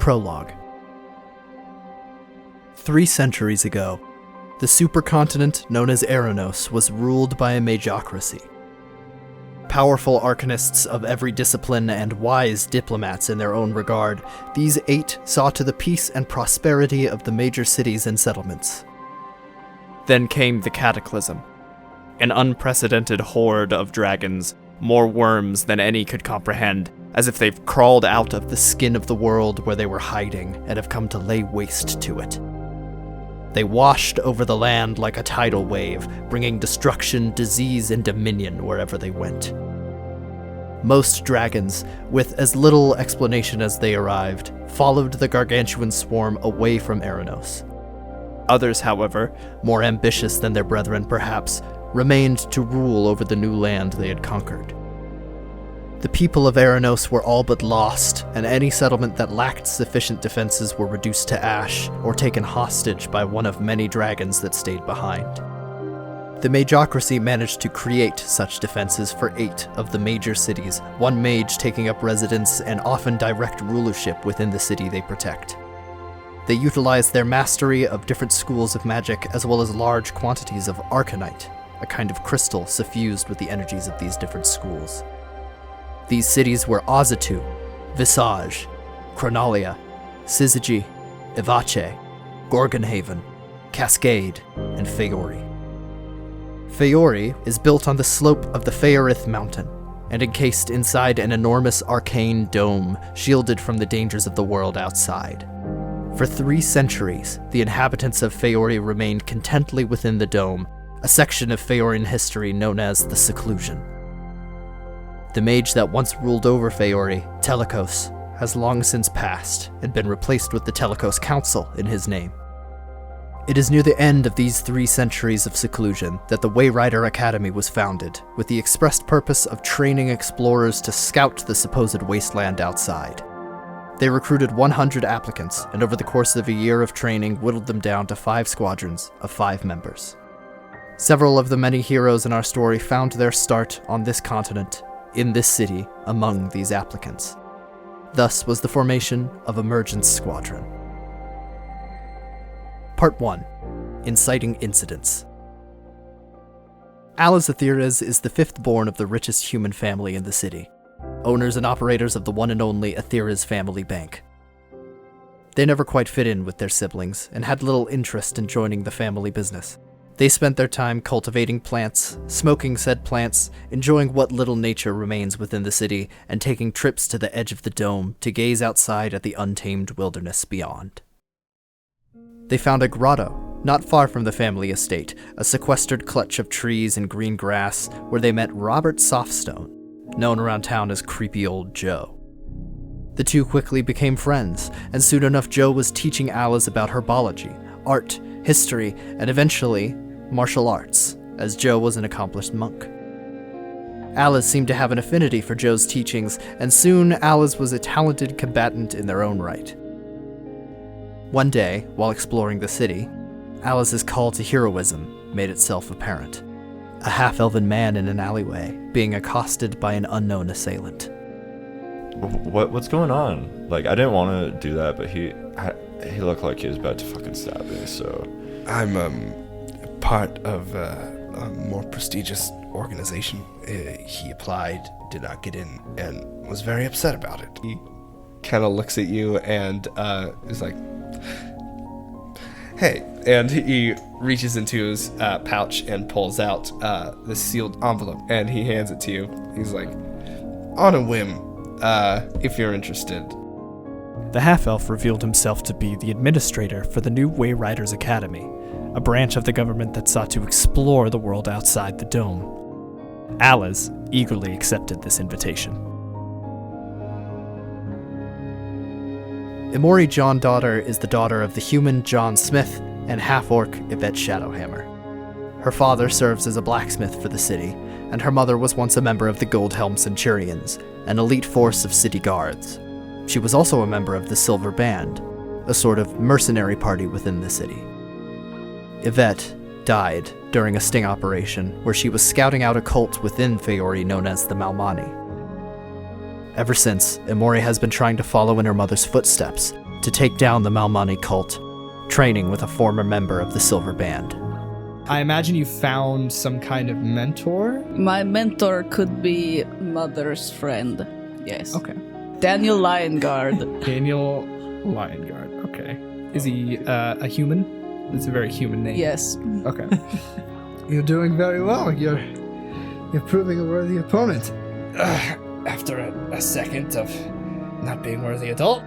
Prologue. 3 centuries ago, the supercontinent known as Erinos was ruled by a magocracy. Powerful arcanists of every discipline and wise diplomats in their own regard, these 8 saw to the peace and prosperity of the major cities and settlements. Then came the Cataclysm, an unprecedented horde of dragons, more worms than any could comprehend, as if they've crawled out of the skin of the world where they were hiding and have come to lay waste to it. They washed over the land like a tidal wave, bringing destruction, disease, and dominion wherever they went. Most dragons, with as little explanation as they arrived, followed the gargantuan swarm away from Erinos. Others, however, more ambitious than their brethren perhaps, remained to rule over the new land they had conquered. The people of Erinos were all but lost, and any settlement that lacked sufficient defenses were reduced to ash or taken hostage by one of many dragons that stayed behind. The magocracy managed to create such defenses for 8 of the major cities, one mage taking up residence and often direct rulership within the city they protect. They utilized their mastery of different schools of magic as well as large quantities of arcanite, a kind of crystal suffused with the energies of these different schools. These cities were Ozatu, Visage, Chronalia, Syzygy, Ivace, Gorgonhaven, Cascade, and Feori. Feori is built on the slope of the Feorith mountain, and encased inside an enormous arcane dome, shielded from the dangers of the world outside. For 3 centuries, the inhabitants of Feori remained contently within the dome, a section of Feoran history known as the Seclusion. The mage that once ruled over Feori, Telikos, has long since passed and been replaced with the Telikos Council in his name. It is near the end of these 3 centuries of seclusion that the Wayrider Academy was founded, with the expressed purpose of training explorers to scout the supposed wasteland outside. They recruited 100 applicants, and over the course of a year of training whittled them down to 5 squadrons of 5 members. Several of the many heroes in our story found their start on this continent, in this city, among these applicants. Thus was the formation of Emergence Squadron. Part 1. Inciting Incidents. Ales Atheras is the 5th born of the richest human family in the city, owners and operators of the one and only Atheras Family Bank. They never quite fit in with their siblings, and had little interest in joining the family business. They spent their time cultivating plants, smoking said plants, enjoying what little nature remains within the city, and taking trips to the edge of the dome to gaze outside at the untamed wilderness beyond. They found a grotto, not far from the family estate, a sequestered clutch of trees and green grass, where they met Robert Softstone, known around town as Creepy Old Joe. The two quickly became friends, and soon enough Joe was teaching Alice about herbology, art, history, and eventually martial arts, as Joe was an accomplished monk. Alice seemed to have an affinity for Joe's teachings, and soon Alice was a talented combatant in their own right. One day, while exploring the city, Alice's call to heroism made itself apparent. A half-elven man in an alleyway, being accosted by an unknown assailant. What's going on? Like, I didn't want to do that, but he looked like he was about to fucking stab me, so... I'm, part of a more prestigious organization. He applied, did not get in, and was very upset about it. He kind of looks at you and is like, hey, and he reaches into his pouch and pulls out this sealed envelope, and he hands it to you. He's like, on a whim, if you're interested. The half-elf revealed himself to be the administrator for the new Wayriders Academy, a branch of the government that sought to explore the world outside the dome. Alice eagerly accepted this invitation. Emori Johndottir is the daughter of the human John Smith and half-orc Yvette Shadowhammer. Her father serves as a blacksmith for the city, and her mother was once a member of the Goldhelm Centurions, an elite force of city guards. She was also a member of the Silver Band, a sort of mercenary party within the city. Yvette died during a sting operation where she was scouting out a cult within Feori known as the Malmani. Ever since, Emori has been trying to follow in her mother's footsteps, to to take down the Malmani cult, training with a former member of the Silver Band. I imagine you found some kind of mentor? My mentor could be Mother's friend. Yes. Okay. Daniel Liongard. Daniel Liongard. Okay. Is he a human? It's a very human name. Yes. Okay. You're doing very well. You're proving a worthy opponent. After a second of not being worthy at all.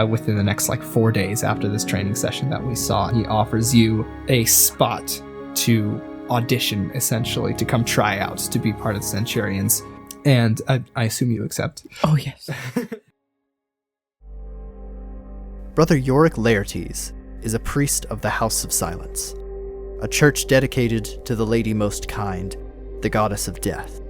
Within the next 4 days after this training session that we saw, he offers you a spot to audition, essentially, to come try out to be part of the Centurions. And I assume you accept. Oh, yes. Brother Yorrik Laertes is a priest of the House of Silence, a church dedicated to the Lady Most Kind, the goddess of death.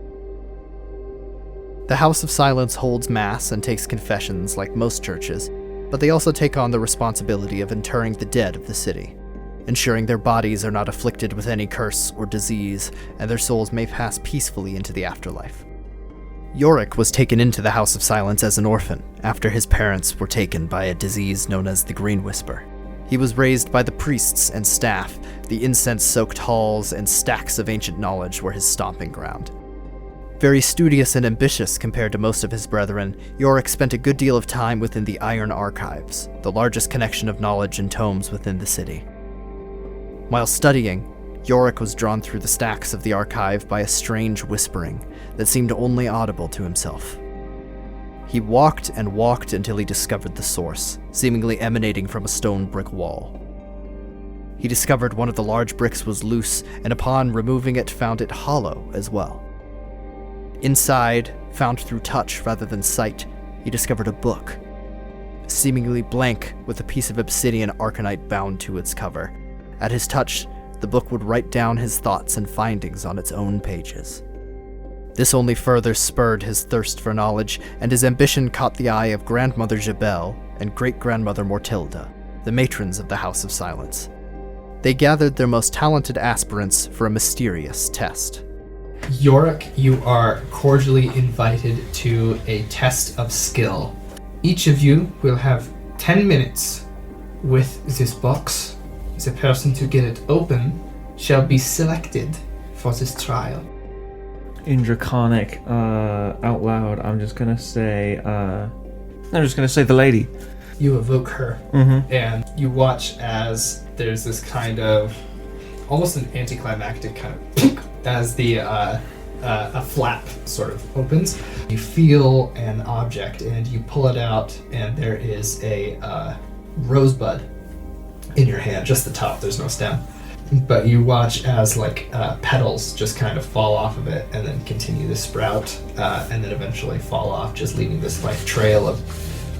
The House of Silence holds mass and takes confessions like most churches, but they also take on the responsibility of interring the dead of the city, ensuring their bodies are not afflicted with any curse or disease, and their souls may pass peacefully into the afterlife. Yorrik was taken into the House of Silence as an orphan after his parents were taken by a disease known as the Green Whisper. He was raised by the priests and staff. The incense-soaked halls and stacks of ancient knowledge were his stomping ground. Very studious and ambitious compared to most of his brethren, Yorrik spent a good deal of time within the Iron Archives, the largest connection of knowledge and tomes within the city. While studying, Yorrik was drawn through the stacks of the archive by a strange whispering that seemed only audible to himself. He walked and walked until he discovered the source, seemingly emanating from a stone brick wall. He discovered one of the large bricks was loose, and upon removing it, found it hollow as well. Inside, found through touch rather than sight, he discovered a book, seemingly blank with a piece of obsidian arcanite bound to its cover. At his touch, the book would write down his thoughts and findings on its own pages. This only further spurred his thirst for knowledge, and his ambition caught the eye of Grandmother Jabel and Great-Grandmother Mortilda, the matrons of the House of Silence. They gathered their most talented aspirants for a mysterious test. Yorrik, you are cordially invited to a test of skill. Each of you will have 10 minutes with this box. The person to get it open shall be selected for this trial. In Draconic, out loud, I'm just gonna say the lady. You evoke her, and you watch as there's this kind of, almost an anticlimactic kind of, as the a flap sort of opens. You feel an object, and you pull it out, and there is a rosebud in your hand, just the top, there's no stem. But you watch as petals just kind of fall off of it and then continue to sprout and then eventually fall off, just leaving this trail of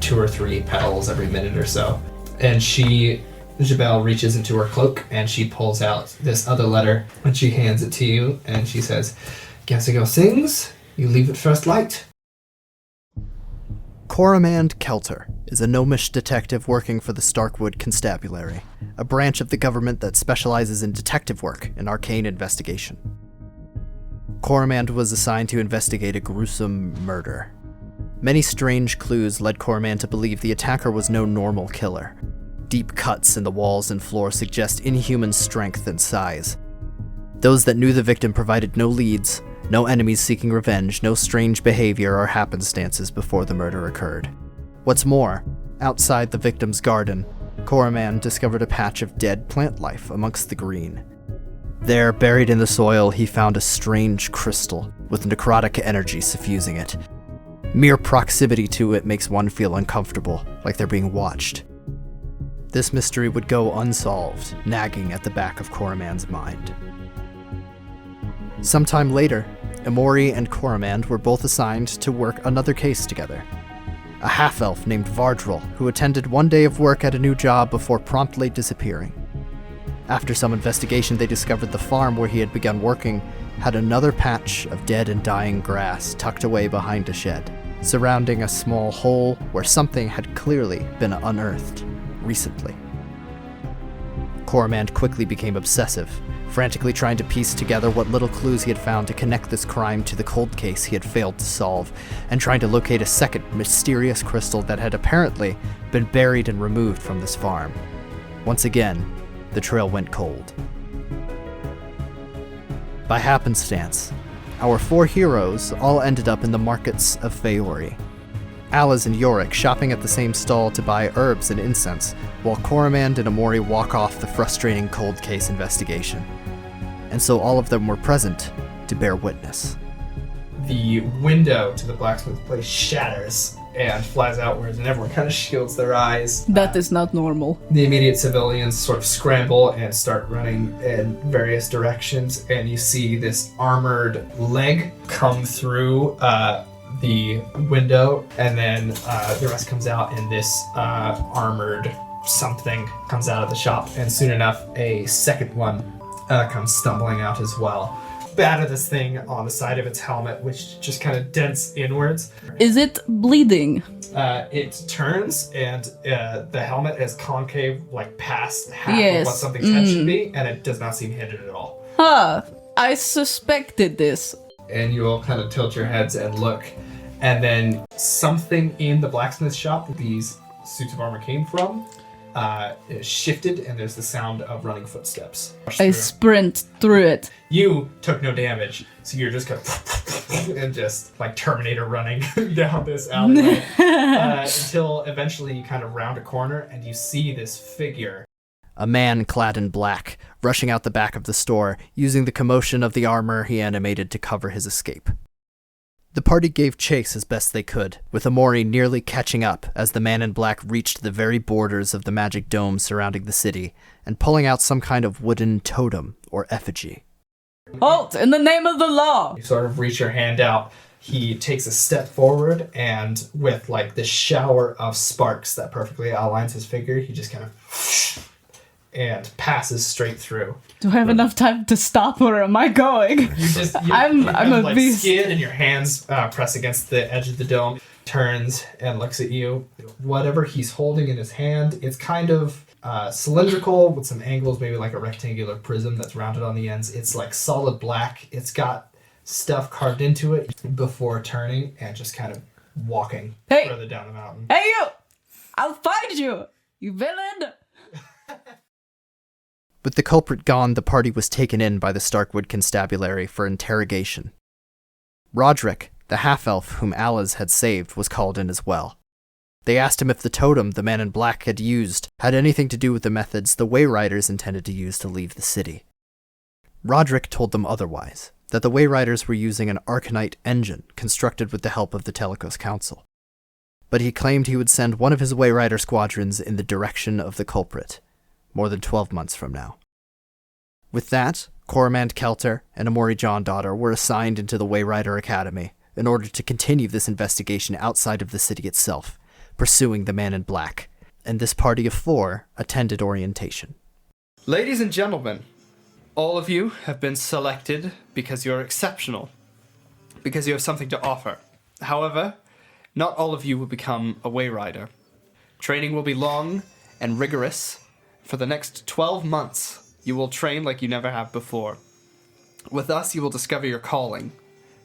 2 or 3 petals every minute or so. And Jabel reaches into her cloak and she pulls out this other letter and she hands it to you and she says, Gassigo sings, you leave at first light. Korimand Kelter is a gnomish detective working for the Starkwood Constabulary, a branch of the government that specializes in detective work and arcane investigation. Korimand was assigned to investigate a gruesome murder. Many strange clues led Korimand to believe the attacker was no normal killer. Deep cuts in the walls and floor suggest inhuman strength and size. Those that knew the victim provided no leads, no enemies seeking revenge, no strange behavior or happenstances before the murder occurred. What's more, outside the victim's garden, Korimand discovered a patch of dead plant life amongst the green. There, buried in the soil, he found a strange crystal with necrotic energy suffusing it. Mere proximity to it makes one feel uncomfortable, like they're being watched. This mystery would go unsolved, nagging at the back of Korimand's mind. Sometime later, Emori and Korimand were both assigned to work another case together. A half-elf named Vardrel, who attended one day of work at a new job before promptly disappearing. After some investigation, they discovered the farm where he had begun working had another patch of dead and dying grass tucked away behind a shed, surrounding a small hole where something had clearly been unearthed recently. Korimand quickly became obsessive, frantically trying to piece together what little clues he had found to connect this crime to the cold case he had failed to solve, and trying to locate a second mysterious crystal that had apparently been buried and removed from this farm. Once again, the trail went cold. By happenstance, our 4 heroes all ended up in the markets of Feori. Ales and Yorrik shopping at the same stall to buy herbs and incense, while Korimand and Emori walk off the frustrating cold case investigation. And so all of them were present to bear witness. The window to the blacksmith place shatters and flies outwards, and everyone kind of shields their eyes. That is not normal. The immediate civilians sort of scramble and start running in various directions, and you see this armored leg come through the window, and then the rest comes out, and this armored something comes out of the shop, and soon enough a second one comes stumbling out as well. Batter this thing on the side of its helmet, which just kind of dents inwards. Is it bleeding? It turns, and the helmet is concave, like past half Yes. of what something's head should be, and it does not seem hindered at all. Huh. I suspected this. And you all kind of tilt your heads and look, and then something in the blacksmith shop these suits of armor came from is shifted, and there's the sound of running footsteps. I sprint through it. You took no damage, so you're just kind of and just like Terminator running down this alleyway until eventually you kind of round a corner and you see this figure. A man clad in black, rushing out the back of the store, using the commotion of the armor he animated to cover his escape. The party gave chase as best they could, with Emori nearly catching up as the man in black reached the very borders of the magic dome surrounding the city, and pulling out some kind of wooden totem or effigy. Halt! In the name of the law! You sort of reach your hand out. He takes a step forward, and with like this shower of sparks that perfectly outlines his figure, he just kind of and passes straight through. Do I have enough time to stop, or am I going? I'm a like beast. skid, and your hands press against the edge of the dome. Turns and looks at you. Whatever he's holding in his hand, it's kind of cylindrical with some angles, maybe like a rectangular prism that's rounded on the ends. It's like solid black. It's got stuff carved into it before turning and just kind of walking further down the mountain. Hey you! I'll find you! You villain! With the culprit gone, the party was taken in by the Starkwood Constabulary for interrogation. Roderick, the half-elf whom Ales had saved, was called in as well. They asked him if the totem the man in black had used had anything to do with the methods the Wayriders intended to use to leave the city. Roderick told them otherwise, that the Wayriders were using an Arcanite engine constructed with the help of the Telecos Council. But he claimed he would send one of his Wayrider squadrons in the direction of the culprit, more than 12 months from now. With that, Korimand Kelter and Emori Johndottir were assigned into the Wayrider Academy in order to continue this investigation outside of the city itself, pursuing the man in black, and this party of 4 attended orientation. Ladies and gentlemen, all of you have been selected because you're exceptional, because you have something to offer. However, not all of you will become a Wayrider. Training will be long and rigorous. For the next 12 months, you will train like you never have before. With us, you will discover your calling.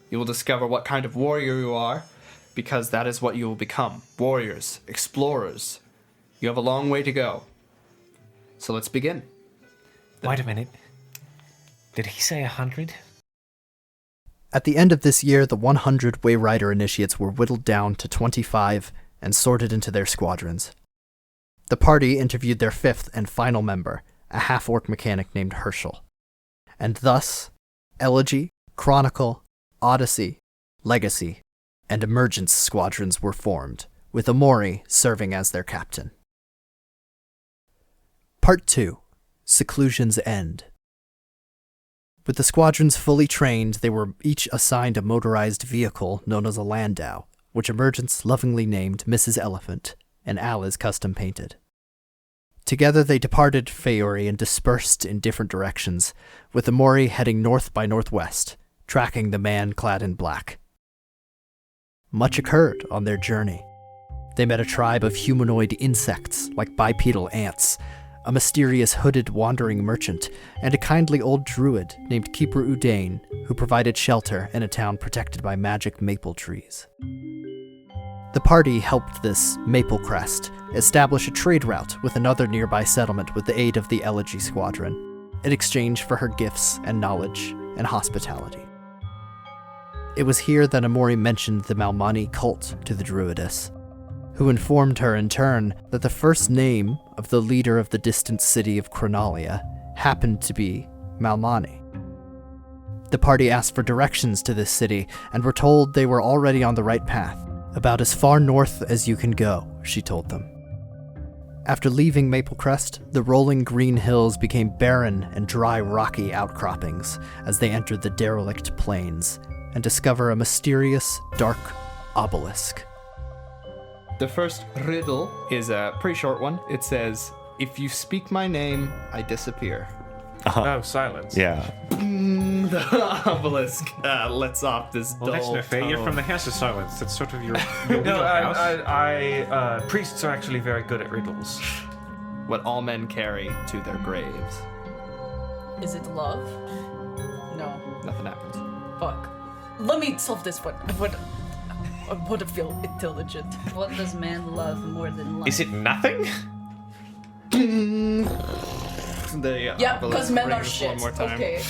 You will discover what kind of warrior you are, because that is what you will become. Warriors, explorers. You have a long way to go. So let's begin. Wait a minute. Did he say 100? At the end of this year, the 100 Wayrider initiates were whittled down to 25 and sorted into their squadrons. The party interviewed their 5th and final member, a half-orc mechanic named Herschel. And thus, Elegy, Chronicle, Odyssey, Legacy, and Emergence squadrons were formed, with Emori serving as their captain. Part 2. Seclusion's End. With the squadrons fully trained, they were each assigned a motorized vehicle known as a landau, which Emergence lovingly named Mrs. Elephant, and Ales custom painted. Together they departed Feori and dispersed in different directions, with Emori heading north by northwest, tracking the man clad in black. Much occurred on their journey. They met a tribe of humanoid insects like bipedal ants, a mysterious hooded wandering merchant, and a kindly old druid named Keeper Udain, who provided shelter in a town protected by magic maple trees. The party helped this Maple Crest establish a trade route with another nearby settlement with the aid of the Elegy Squadron, in exchange for her gifts and knowledge and hospitality. It was here that Emori mentioned the Malmani cult to the druidess, who informed her in turn that the first name of the leader of the distant city of Cronalia happened to be Malmani. The party asked for directions to this city and were told they were already on the right path, about as far north as you can go, she told them. After leaving Maple Crest, the rolling green hills became barren and dry rocky outcroppings as they entered the derelict plains and discover a mysterious, dark obelisk. The first riddle is a pretty short one. It says, "If you speak my name, I disappear." Oh, silence. Yeah. The obelisk lets off this dull Well, that's no fair. You're tone. from the House of Silence. That's sort of your wheelhouse. Priests are actually very good at riddles. What all men carry to their graves. Is it love? No. Nothing happens. Fuck. Let me solve this one. I want to feel intelligent. What does man love more than love? Is it nothing? Yeah, because men are rings shit. one more time. Okay.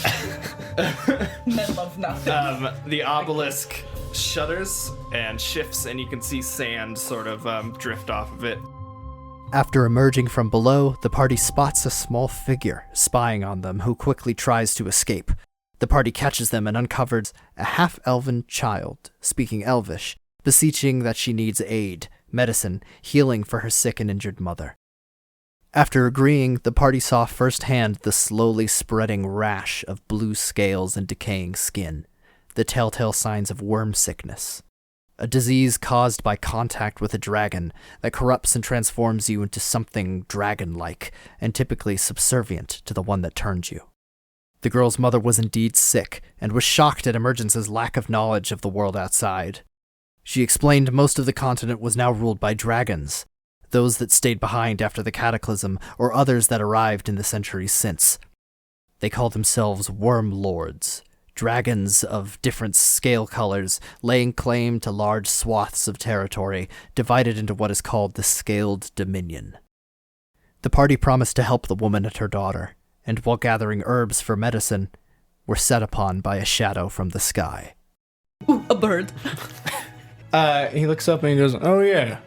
Men love nothing. The obelisk shudders and shifts, and you can see sand sort of drift off of it. After emerging from below, the party spots a small figure spying on them who quickly tries to escape. The party catches them and uncovers a half-elven child, speaking Elvish, beseeching that she needs aid, medicine, healing for her sick and injured mother. After agreeing, the party saw firsthand the slowly spreading rash of blue scales and decaying skin, the telltale signs of worm sickness, a disease caused by contact with a dragon that corrupts and transforms you into something dragon-like and typically subservient to the one that turned you. The girl's mother was indeed sick and was shocked at Emergence's lack of knowledge of the world outside. She explained most of the continent was now ruled by dragons, those that stayed behind after the cataclysm or others that arrived in the centuries since. They call themselves worm lords, dragons of different scale colors, laying claim to large swaths of territory divided into what is called the Scaled Dominion. The party promised to help the woman and her daughter, and while gathering herbs for medicine, were set upon by a shadow from the sky. Ooh, a bird. He looks up and he goes, "Oh yeah."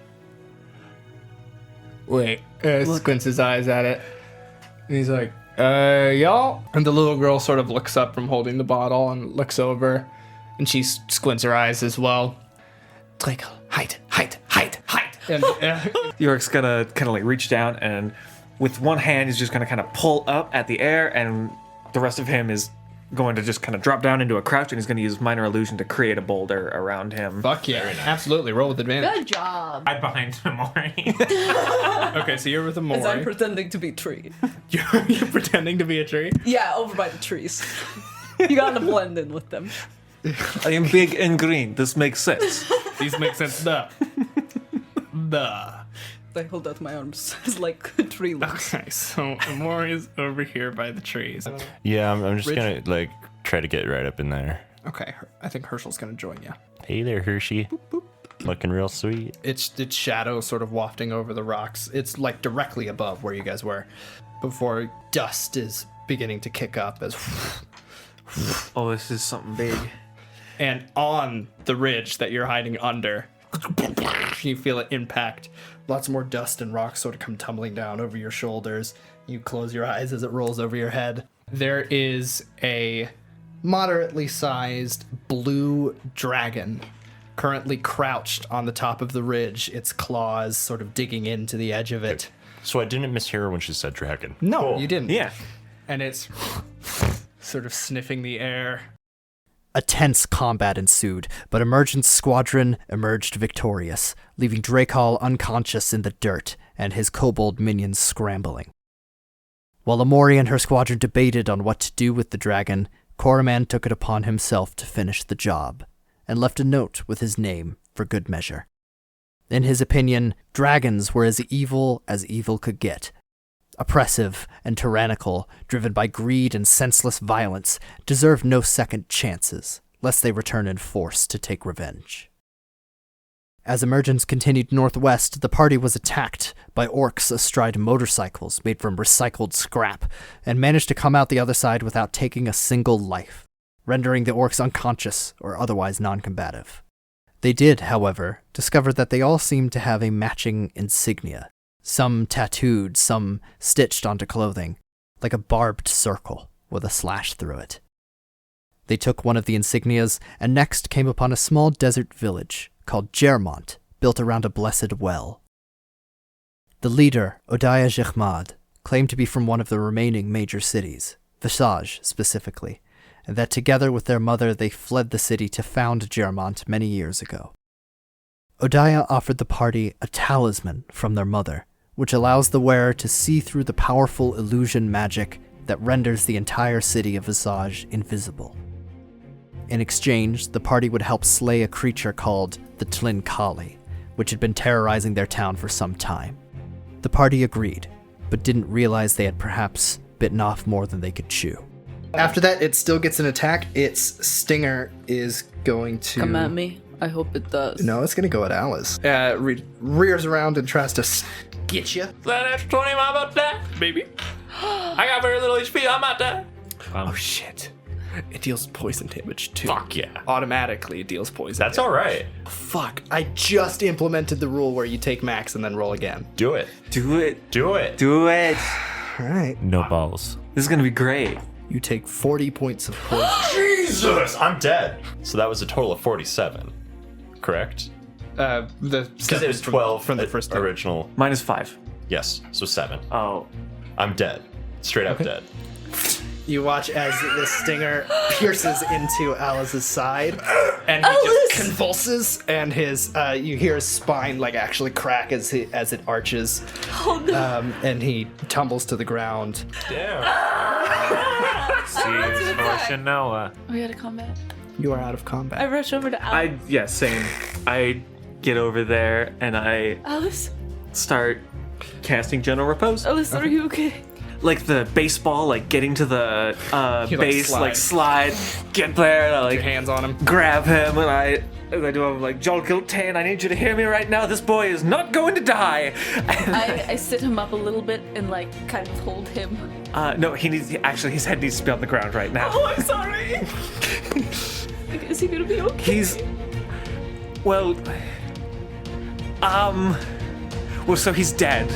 Wait, squints his eyes at it. And he's like, y'all? And the little girl sort of looks up from holding the bottle and looks over. And she squints her eyes as well. Drakel, hide. And Yorik's gonna kind of like reach down and with one hand he's just gonna kind of pull up at the air and the rest of him is going to just kind of drop down into a crouch and he's gonna use minor illusion to create a boulder around him. fuck yeah, absolutely. Roll with advantage. Good job. I'm behind Emori. Okay, so you're with a As I'm Mori. pretending to be a tree. You're pretending to be a tree? Yeah, over by the trees. You gotta blend in with them. I am big and green. This makes sense. These make sense. Duh. I hold out my arms as like tree limbs. Okay, so Mori is over here by the trees. Yeah, I'm just Rich? gonna like try to get right up in there. Okay, I think Herschel's gonna join you. Hey there, Hershey. Looking real sweet. It's shadow sort of wafting over the rocks. It's like directly above where you guys were before dust is beginning to kick up as Oh, this is something big. and on the ridge that you're hiding under you feel it impact. Lots more dust and rocks sort of come tumbling down over your shoulders. You close your eyes as it rolls over your head. There is a moderately sized blue dragon currently crouched on the top of the ridge, its claws sort of digging into the edge of it. So I didn't mishear her when she said dragon. No, you didn't. Yeah. And it's sort of sniffing the air. A tense combat ensued, but Emergence Squadron emerged victorious, leaving Drakal unconscious in the dirt and his kobold minions scrambling. While Emori and her squadron debated on what to do with the dragon, Korimand took it upon himself to finish the job, and left a note with his name for good measure. In his opinion, dragons were as evil could get, oppressive and tyrannical, driven by greed and senseless violence, deserve no second chances, lest they return in force to take revenge. As Emergence continued northwest, the party was attacked by orcs astride motorcycles made from recycled scrap, and managed to come out the other side without taking a single life, rendering the orcs unconscious or otherwise non-combative. They did, however, discover that they all seemed to have a matching insignia, some tattooed, some stitched onto clothing, like a barbed circle with a slash through it. They took one of the insignias and next came upon a small desert village called Germont, built around a blessed well. The leader, Odaya Jehmad, claimed to be from one of the remaining major cities, Visage specifically, and that together with their mother they fled the city to found Germont many years ago. Odaya offered the party a talisman from their mother, which allows the wearer to see through the powerful illusion magic that renders the entire city of Visage invisible. In exchange, the party would help slay a creature called the Tlinkali, which had been terrorizing their town for some time. The party agreed, but didn't realize they had perhaps bitten off more than they could chew. After that, it still gets an attack. Its stinger is going to... Come at me. I hope it does. No, it's going to go at Alice. Rears around and tries to get you. That extra 20, I'm about to die, baby. I got very little HP, I'm about to die. Oh, shit. It deals poison damage, too. Fuck yeah. Automatically, it deals poison That's damage. all right. Fuck. I just implemented the rule where you take max and then roll again. Do it. Do it. Do it. Do it. All right. No balls. This is going to be great. You take 40 points of poison. Jesus, I'm dead. So that was a total of 47, correct? Because it was 12 from the first time. original. -5. Yes, so 7. Oh. I'm dead. Straight up dead. You watch as the stinger pierces into Alice's side, and he just convulses, and his you hear his spine like actually crack as it arches, and he tumbles to the ground. Damn. See, for Chenoa. We out of combat. You are out of combat. I rush over to Alice. Yeah, same. I get over there and I Alice? start casting Gentle Repose. Alice, are you okay? Like the baseball, like getting to the You, base, like slide, get there, and I like Your hands on him. grab him, and I do have like Joel Giltane, I need you to hear me right now. This boy is not going to die. I sit him up a little bit and like kind of hold him. No, his head needs to be on the ground right now. Oh, I'm sorry. Is he gonna be okay? So he's dead.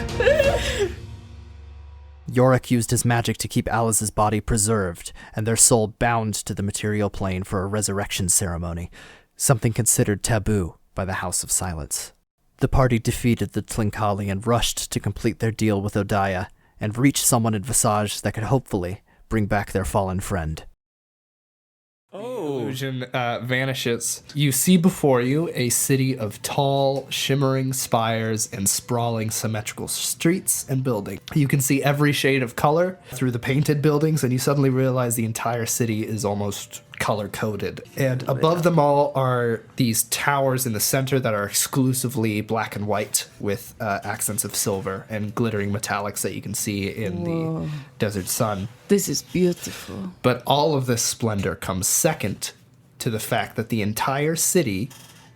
Yorrik used his magic to keep Alice's body preserved, and their soul bound to the material plane for a resurrection ceremony, something considered taboo by the House of Silence. The party defeated the Tlinkali and rushed to complete their deal with Odaya, and reach someone in Visage that could hopefully bring back their fallen friend. Illusion vanishes. You see before you a city of tall, shimmering spires and sprawling symmetrical streets and buildings. You can see every shade of color through the painted buildings, and you suddenly realize the entire city is almost color-coded. And above them all are these towers in the center that are exclusively black and white with accents of silver and glittering metallics that you can see in the desert sun. This is beautiful. But all of this splendor comes second to the fact that the entire city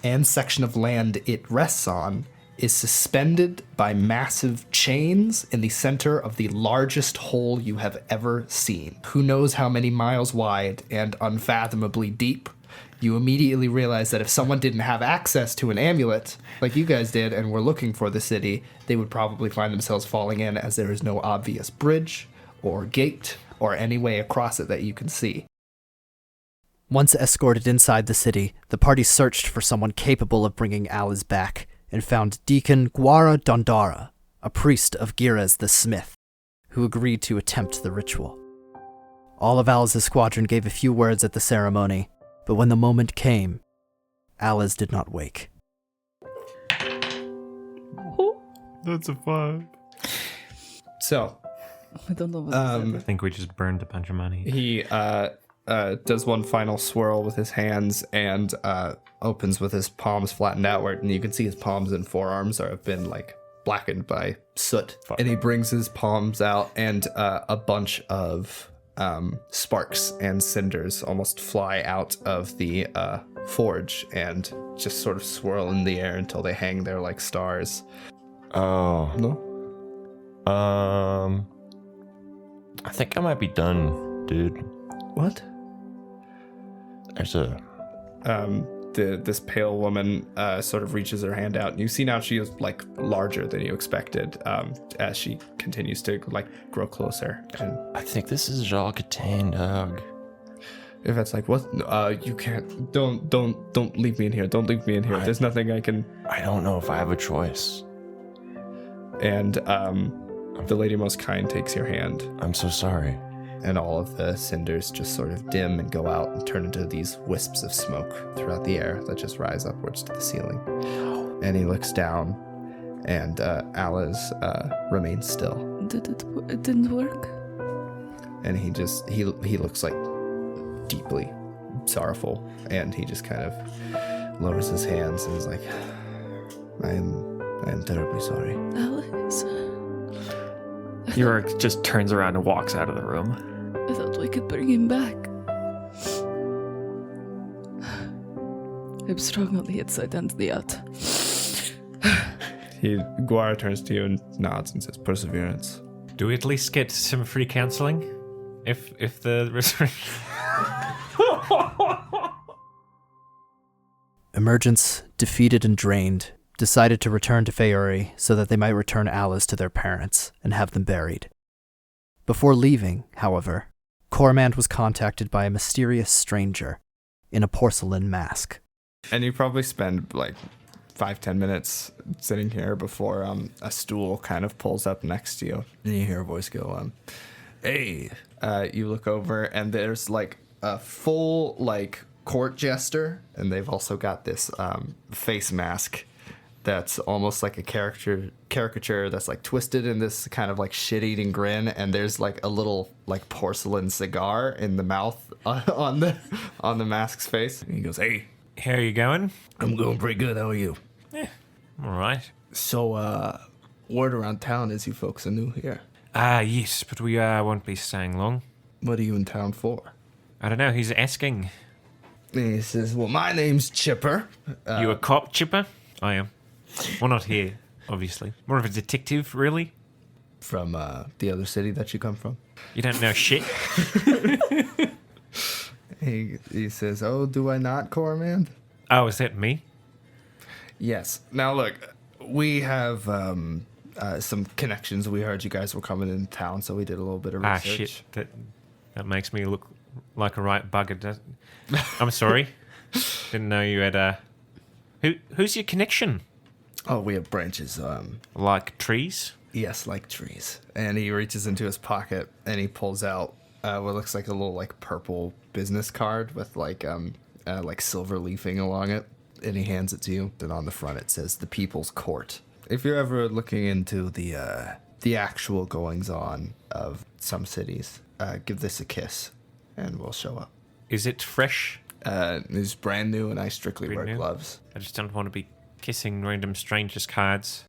and section of land it rests on is suspended by massive chains in the center of the largest hole you have ever seen. Who knows how many miles wide and unfathomably deep? You immediately realize that if someone didn't have access to an amulet, like you guys did, and were looking for the city, they would probably find themselves falling in, as there is no obvious bridge or gate or any way across it that you can see. Once escorted inside the city, the party searched for someone capable of bringing Alice back, and found Deacon Guara Dondara, a priest of Girez the Smith, who agreed to attempt the ritual. All of Alice's squadron gave a few words at the ceremony, but when the moment came, Alice did not wake. That's a 5. So, I don't know what I think we just burned a bunch of money. he does one final swirl with his hands and opens with his palms flattened outward, and you can see his palms and forearms have been like blackened by soot. And he brings his palms out, and a bunch of sparks and cinders almost fly out of the forge and just sort of swirl in the air until they hang there like stars. Oh. No? I think I might be done, dude. What? There's a... This pale woman sort of reaches her hand out, and you see now she is like larger than you expected as she continues to like grow closer. And I think this is Jacques-Attain, dog. if it's like, what? You can't. Don't leave me in here. Don't leave me in here. There's nothing I can. I don't know if I have a choice. And the Lady Most Kind takes your hand. I'm so sorry. And all of the cinders just sort of dim and go out and turn into these wisps of smoke throughout the air that just rise upwards to the ceiling. And he looks down, and Ales remains still. It didn't work. And he looks like deeply sorrowful, and he just kind of lowers his hands and is like, I am terribly sorry. Ales, Yorrik just turns around and walks out of the room. I thought we could bring him back. I'm strong on the inside and the out. Guara turns to you and nods and says, perseverance. Do we at least get some free counseling? If the restriction... Emergence, defeated and drained, decided to return to Feori so that they might return Ales to their parents and have them buried. Before leaving, however, Korimand was contacted by a mysterious stranger in a porcelain mask. And you probably spend like 5-10 minutes sitting here before a stool kind of pulls up next to you. And you hear a voice go, hey. You look over and there's like a full like court jester, and they've also got this face mask that's almost like a caricature that's like twisted in this kind of like shit-eating grin, and there's like a little like porcelain cigar in the mouth on the mask's face. And he goes, hey. How are you going? I'm going pretty good. How are you? All right. So, word around town is you folks are new here. Yes, but we won't be staying long. What are you in town for? I don't know, he's asking. And he says, well, my name's Chipper. You a cop, Chipper? I am. Well, not here, obviously. More of a detective, really. From the other city that you come from? You don't know shit. He says, oh, do I not, Korimand? Oh, is that me? Yes. Now, look, we have some connections. We heard you guys were coming into town, so we did a little bit of research. Shit. That makes me look like a right bugger. I'm sorry. Didn't know you had Who's your connection? Oh, we have branches. Like trees? Yes, like trees. And he reaches into his pocket and he pulls out what looks like a little like purple business card with like silver leafing along it, and he hands it to you. And on the front it says the People's Court. If you're ever looking into the actual goings on of some cities, give this a kiss, and we'll show up. Is it fresh? It's brand new, and I strictly wear new? gloves. I just don't want to be kissing random strangers' cards.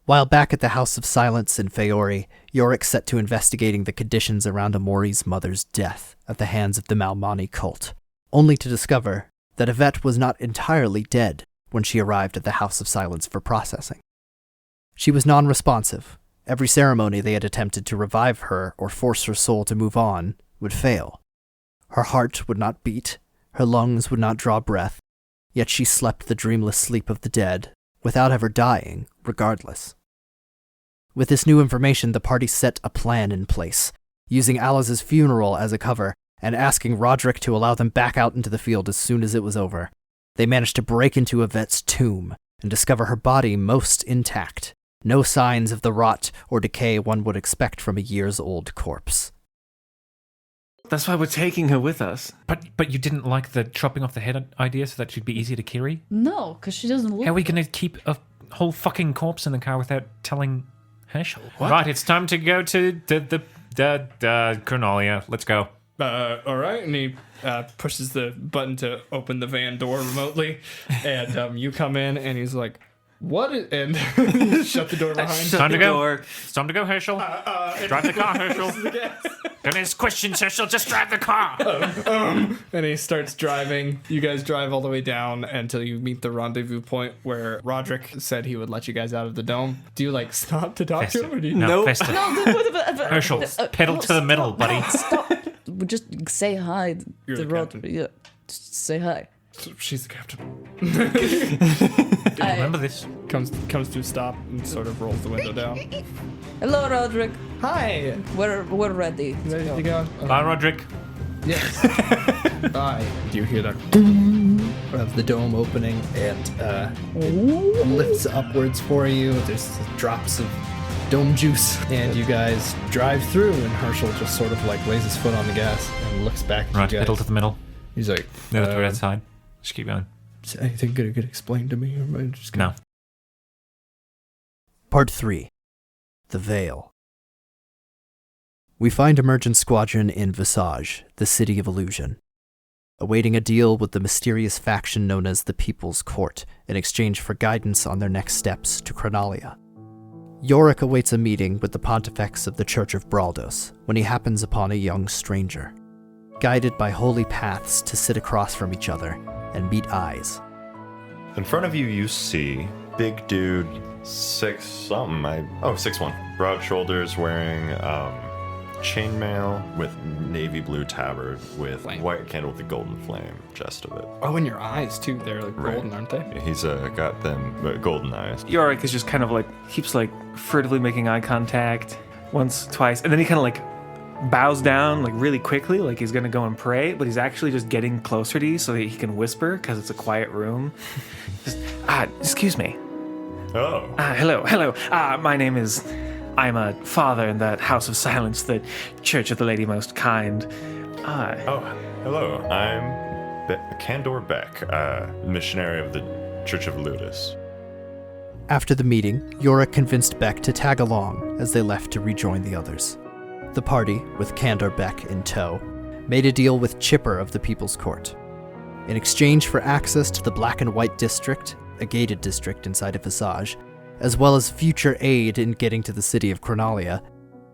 While back at the House of Silence in Feori, Yorrik set to investigating the conditions around Emori's mother's death at the hands of the Malmani cult, only to discover that Yvette was not entirely dead when she arrived at the House of Silence for processing. She was non-responsive. Every ceremony they had attempted to revive her or force her soul to move on would fail. Her heart would not beat, her lungs would not draw breath, yet she slept the dreamless sleep of the dead, without ever dying, regardless. With this new information, the party set a plan in place, using Ales's funeral as a cover, and asking Roderick to allow them back out into the field as soon as it was over. They managed to break into Yvette's tomb, and discover her body most intact, no signs of the rot or decay one would expect from a years-old corpse. That's why we're taking her with us. But you didn't like the chopping off the head idea so that she'd be easier to carry? No, because she doesn't look. How are we going to keep a whole fucking corpse in the car without telling Hesh? Right, it's time to go to the Cronalia. Let's go. All right, and he pushes the button to open the van door remotely, and you come in, and he's like, What is... And shut the door behind you. Time to go. It's time to go, Herschel. Drive the car, Herschel. Don't ask questions, Herschel. Just drive the car. And he starts driving. You guys drive all the way down until you meet the rendezvous point where Roderick said he would let you guys out of the dome. Do you, like, stop to talk to him? Or do you... No, Festa. Herschel, pedal to the middle, buddy. Stop. Just say hi. You're the captain. Yeah. Just say hi. She's the captain. Remember this. Comes to a stop and sort of rolls the window down. Hello, Roderick. Hi. We're ready. Ready to go? Bye, Roderick. Yes. Bye. Do you hear that? Of the dome opening and lifts upwards for you. There's drops of dome juice, and you guys drive through. And Herschel just sort of like lays his foot on the gas and looks back at Right, you guys. pedal to the middle. He's like, No, to the red side. Just keep going. is anything good explained to me? Or am I just gonna... No. Part 3. The Veil. We find Emergence Squadron in Visage, the city of illusion, awaiting a deal with the mysterious faction known as the People's Court in exchange for guidance on their next steps to Cronalia. Yorrik awaits a meeting with the Pontifex of the Church of Braldos when he happens upon a young stranger, guided by holy paths to sit across from each other and meet eyes. In front of you, you see big dude, 6'1", broad shoulders, wearing chainmail with navy blue tabard with white candle with a golden flame just of it. Oh, and your eyes too. They're like golden, aren't they? He's got them golden eyes. Yorrik is just kind of like, keeps like furtively making eye contact once, twice, and then he kind of like bows down like really quickly, like he's gonna go and pray, but he's actually just getting closer to you so that he can whisper because it's a quiet room. Just, excuse me. Oh. Hello. My name is... I'm a father in the House of Silence, the Church of the Lady Most Kind. Oh, hello. I'm Candor Beck, missionary of the Church of Ludus. After the meeting, Yorrik convinced Beck to tag along as they left to rejoin the others. The party, with Candor Beck in tow, made a deal with Chipper of the People's Court. In exchange for access to the Black and White District, a gated district inside of Visage, as well as future aid in getting to the city of Cronalia,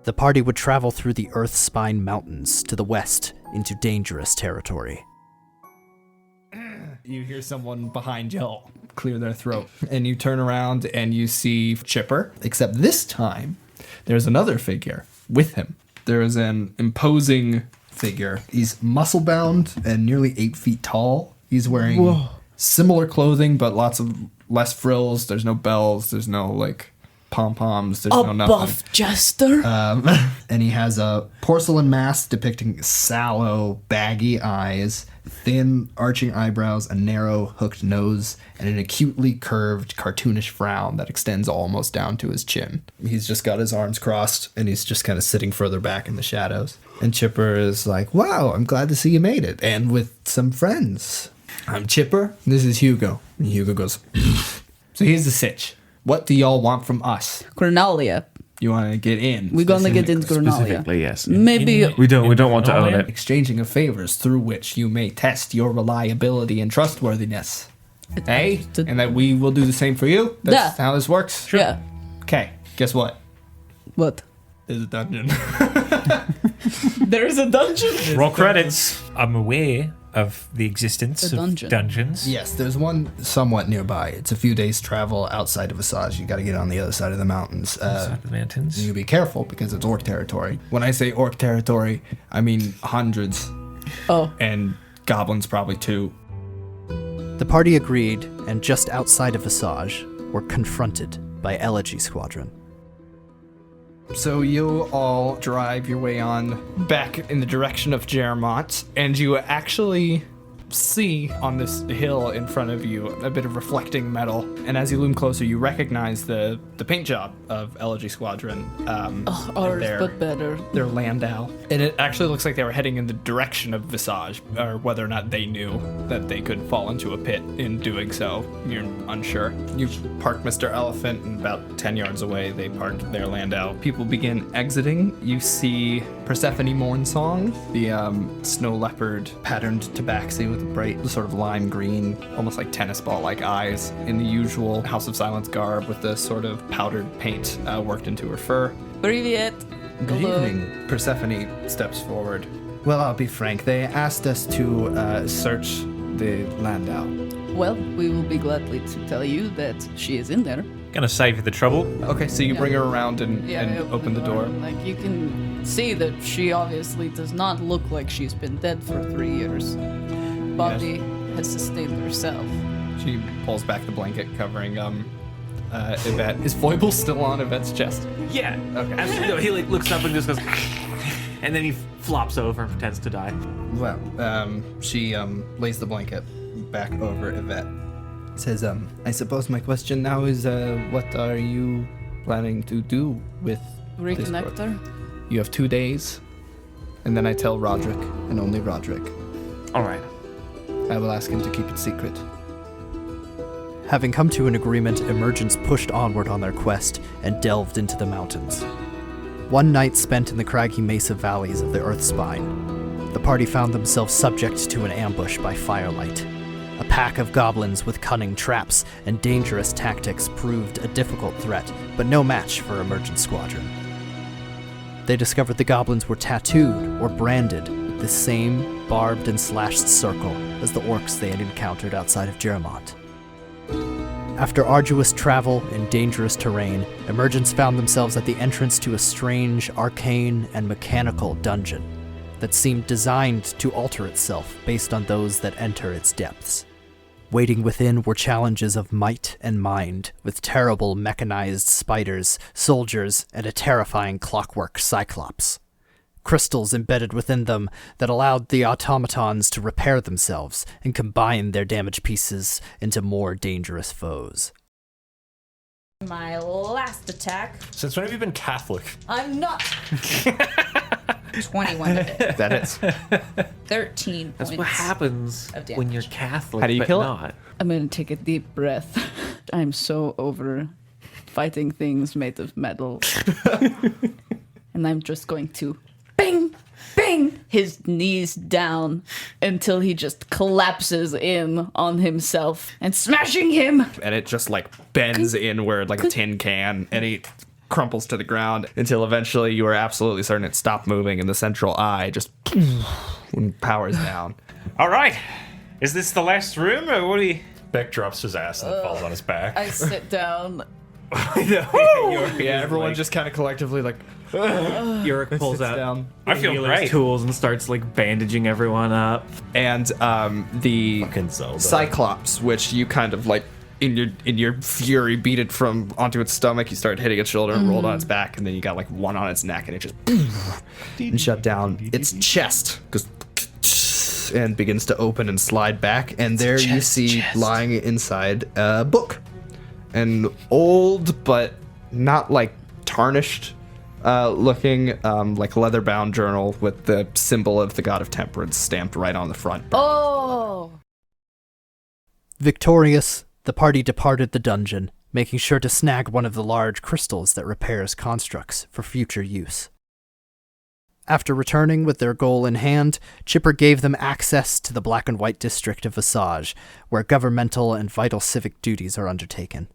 the party would travel through the Earthspine Mountains to the west into dangerous territory. You hear someone behind you clear their throat, and you turn around and you see Chipper, except this time there's another figure with him. There is an imposing figure. He's muscle-bound and nearly 8 feet tall. He's wearing similar clothing, but less frills. There's no bells. There's no like pom-poms. There's no nothing. Buff jester. And he has a porcelain mask depicting sallow, baggy eyes, thin, arching eyebrows, a narrow, hooked nose, and an acutely curved, cartoonish frown that extends almost down to his chin. He's just got his arms crossed, and he's just kind of sitting further back in the shadows. And Chipper is like, wow, I'm glad to see you made it, and with some friends. I'm Chipper, this is Hugo. And Hugo goes, so here's the sitch. What do y'all want from us? Cronalia. You want to get in? We're gonna get into Cronalia. Specifically, yes. Maybe We don't want to own it. Exchanging of favors through which you may test your reliability and trustworthiness. Hey? And that we will do the same for you? That's how this works? Yeah. Okay, guess what? What? There's a dungeon. There's a dungeon. Roll credits. I'm aware of the existence The dungeon. of dungeons. Yes, there's one somewhat nearby. It's a few days' travel outside of Visage. You got to get on the other side of the mountains. Outside the mountains. You be careful because it's orc territory. When I say orc territory, I mean hundreds. Oh. And goblins probably too. The party agreed, and just outside of Visage, were confronted by Elegy Squadron. So you all drive your way on back in the direction of Jeremont, and you actually see on this hill in front of you a bit of reflecting metal. And as you loom closer, you recognize the paint job of Elegy Squadron. Ours, but better. Their landau. And it actually looks like they were heading in the direction of Visage, or whether or not they knew that they could fall into a pit in doing so. You're unsure. You park Mr. Elephant, and about 10 yards away, they park their landau. People begin exiting. You see Persephone Morn Song, the snow leopard patterned tabaxi with bright sort of lime green, almost like tennis ball-like eyes, in the usual House of Silence garb with the sort of powdered paint worked into her fur. Privyet. Good evening. Persephone steps forward. Well, I'll be frank. They asked us to search the land out. Well, we will be gladly to tell you that she is in there. Gonna save you the trouble. Okay, so you bring her around and open the door. Like, you can see that she obviously does not look like she's been dead for 3 years. Body has sustained herself. She pulls back the blanket covering Yvette. Is Foible still on Yvette's chest? Yeah. Okay. Absolutely. No, he like looks up and just goes, and then he flops over and pretends to die. Well, she lays the blanket back over Yvette. Says, I suppose my question now is, what are you planning to do with this Reconnect book? her. You have 2 days, and then I tell Roderick, and only Roderick. All right. I will ask him to keep it secret. Having come to an agreement, Emergence pushed onward on their quest and delved into the mountains. One night spent in the craggy mesa valleys of the Earth Spine, the party found themselves subject to an ambush by firelight. A pack of goblins with cunning traps and dangerous tactics proved a difficult threat, but no match for Emergent Squadron. They discovered the goblins were tattooed or branded with the same barbed and slashed circle as the orcs they had encountered outside of Jeremont. After arduous travel in dangerous terrain, Emergence found themselves at the entrance to a strange, arcane, and mechanical dungeon that seemed designed to alter itself based on those that enter its depths. Waiting within were challenges of might and mind, with terrible mechanized spiders, soldiers, and a terrifying clockwork cyclops. Crystals embedded within them that allowed the automatons to repair themselves and combine their damaged pieces into more dangerous foes. My last attack. Since when have you been Catholic? I'm not. 21 to hit. That is. 13 That's points. what happens of damage. when you're Catholic. How do you but kill it? not. I'm gonna take a deep breath. I'm so over fighting things made of metal. And I'm just going to bang, bang his knees down until he just collapses in on himself and smashing him. And it just like bends inward like a tin can, and he crumples to the ground until eventually you are absolutely certain it stopped moving and the central eye just powers down. All right. Is this the last room, or what do you... Beck drops his ass and falls on his back. I sit down. Yeah, everyone just kind of collectively like Yorrik pulls out down. I feel healer's great. tools and starts like bandaging everyone up. And the Fucking Zelda. Cyclops, which you kind of like in your fury beat it from onto its stomach, you start hitting its shoulder and rolled on its back, and then you got like one on its neck, and it just and shut down. Its chest goes and begins to open and slide back, and there you see lying inside a book, an old but not like tarnished looking like leather-bound journal with the symbol of the god of temperance stamped right on the front. Oh! Victorious, the party departed the dungeon, making sure to snag one of the large crystals that repairs constructs for future use. After returning with their goal in hand, Chipper gave them access to the black and white district of Visage, where governmental and vital civic duties are undertaken.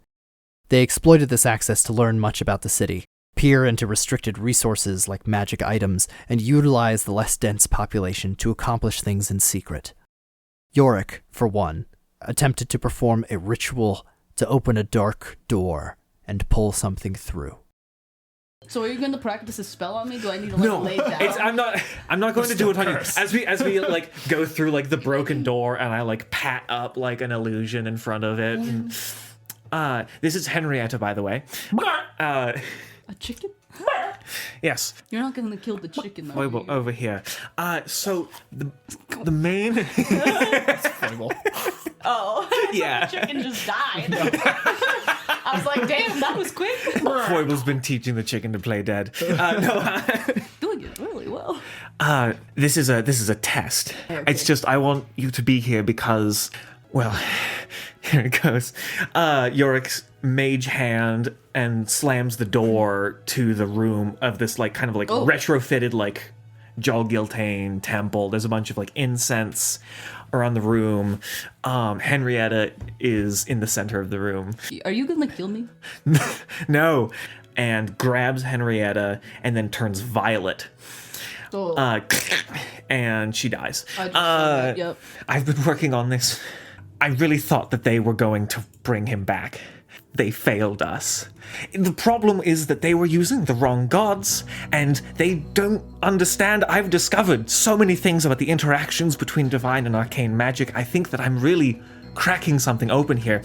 They exploited this access to learn much about the city, peer into restricted resources like magic items, and utilize the less dense population to accomplish things in secret. Yorrik, for one, attempted to perform a ritual to open a dark door and pull something through. So are you going to practice a spell on me? Do I need to lay down? I'm not going to do it on you. As we like go through like the broken door and I like pat up like an illusion in front of it. And, this is Henrietta, by the way. A chicken? Yes. You're not going to kill the chicken, though. Foible over here. So the main Oh. yeah. The chicken just died. I was like, damn, that was quick. Foible's been teaching the chicken to play dead. Doing it really well. This is a test. Okay. It's just I want you to be here because, well, here it goes. Yorik's mage hand and slams the door to the room of this like kind of like retrofitted like Jolgiltane temple. There's a bunch of like incense around the room. Henrietta is in the center of the room. Are you gonna kill me? No. And grabs Henrietta and then turns violet. Oh. And she dies. I just saw that, yep. I've been working on this. I really thought that they were going to bring him back. They failed us. The problem is that they were using the wrong gods, and they don't understand. I've discovered so many things about the interactions between divine and arcane magic. I think that I'm really cracking something open here.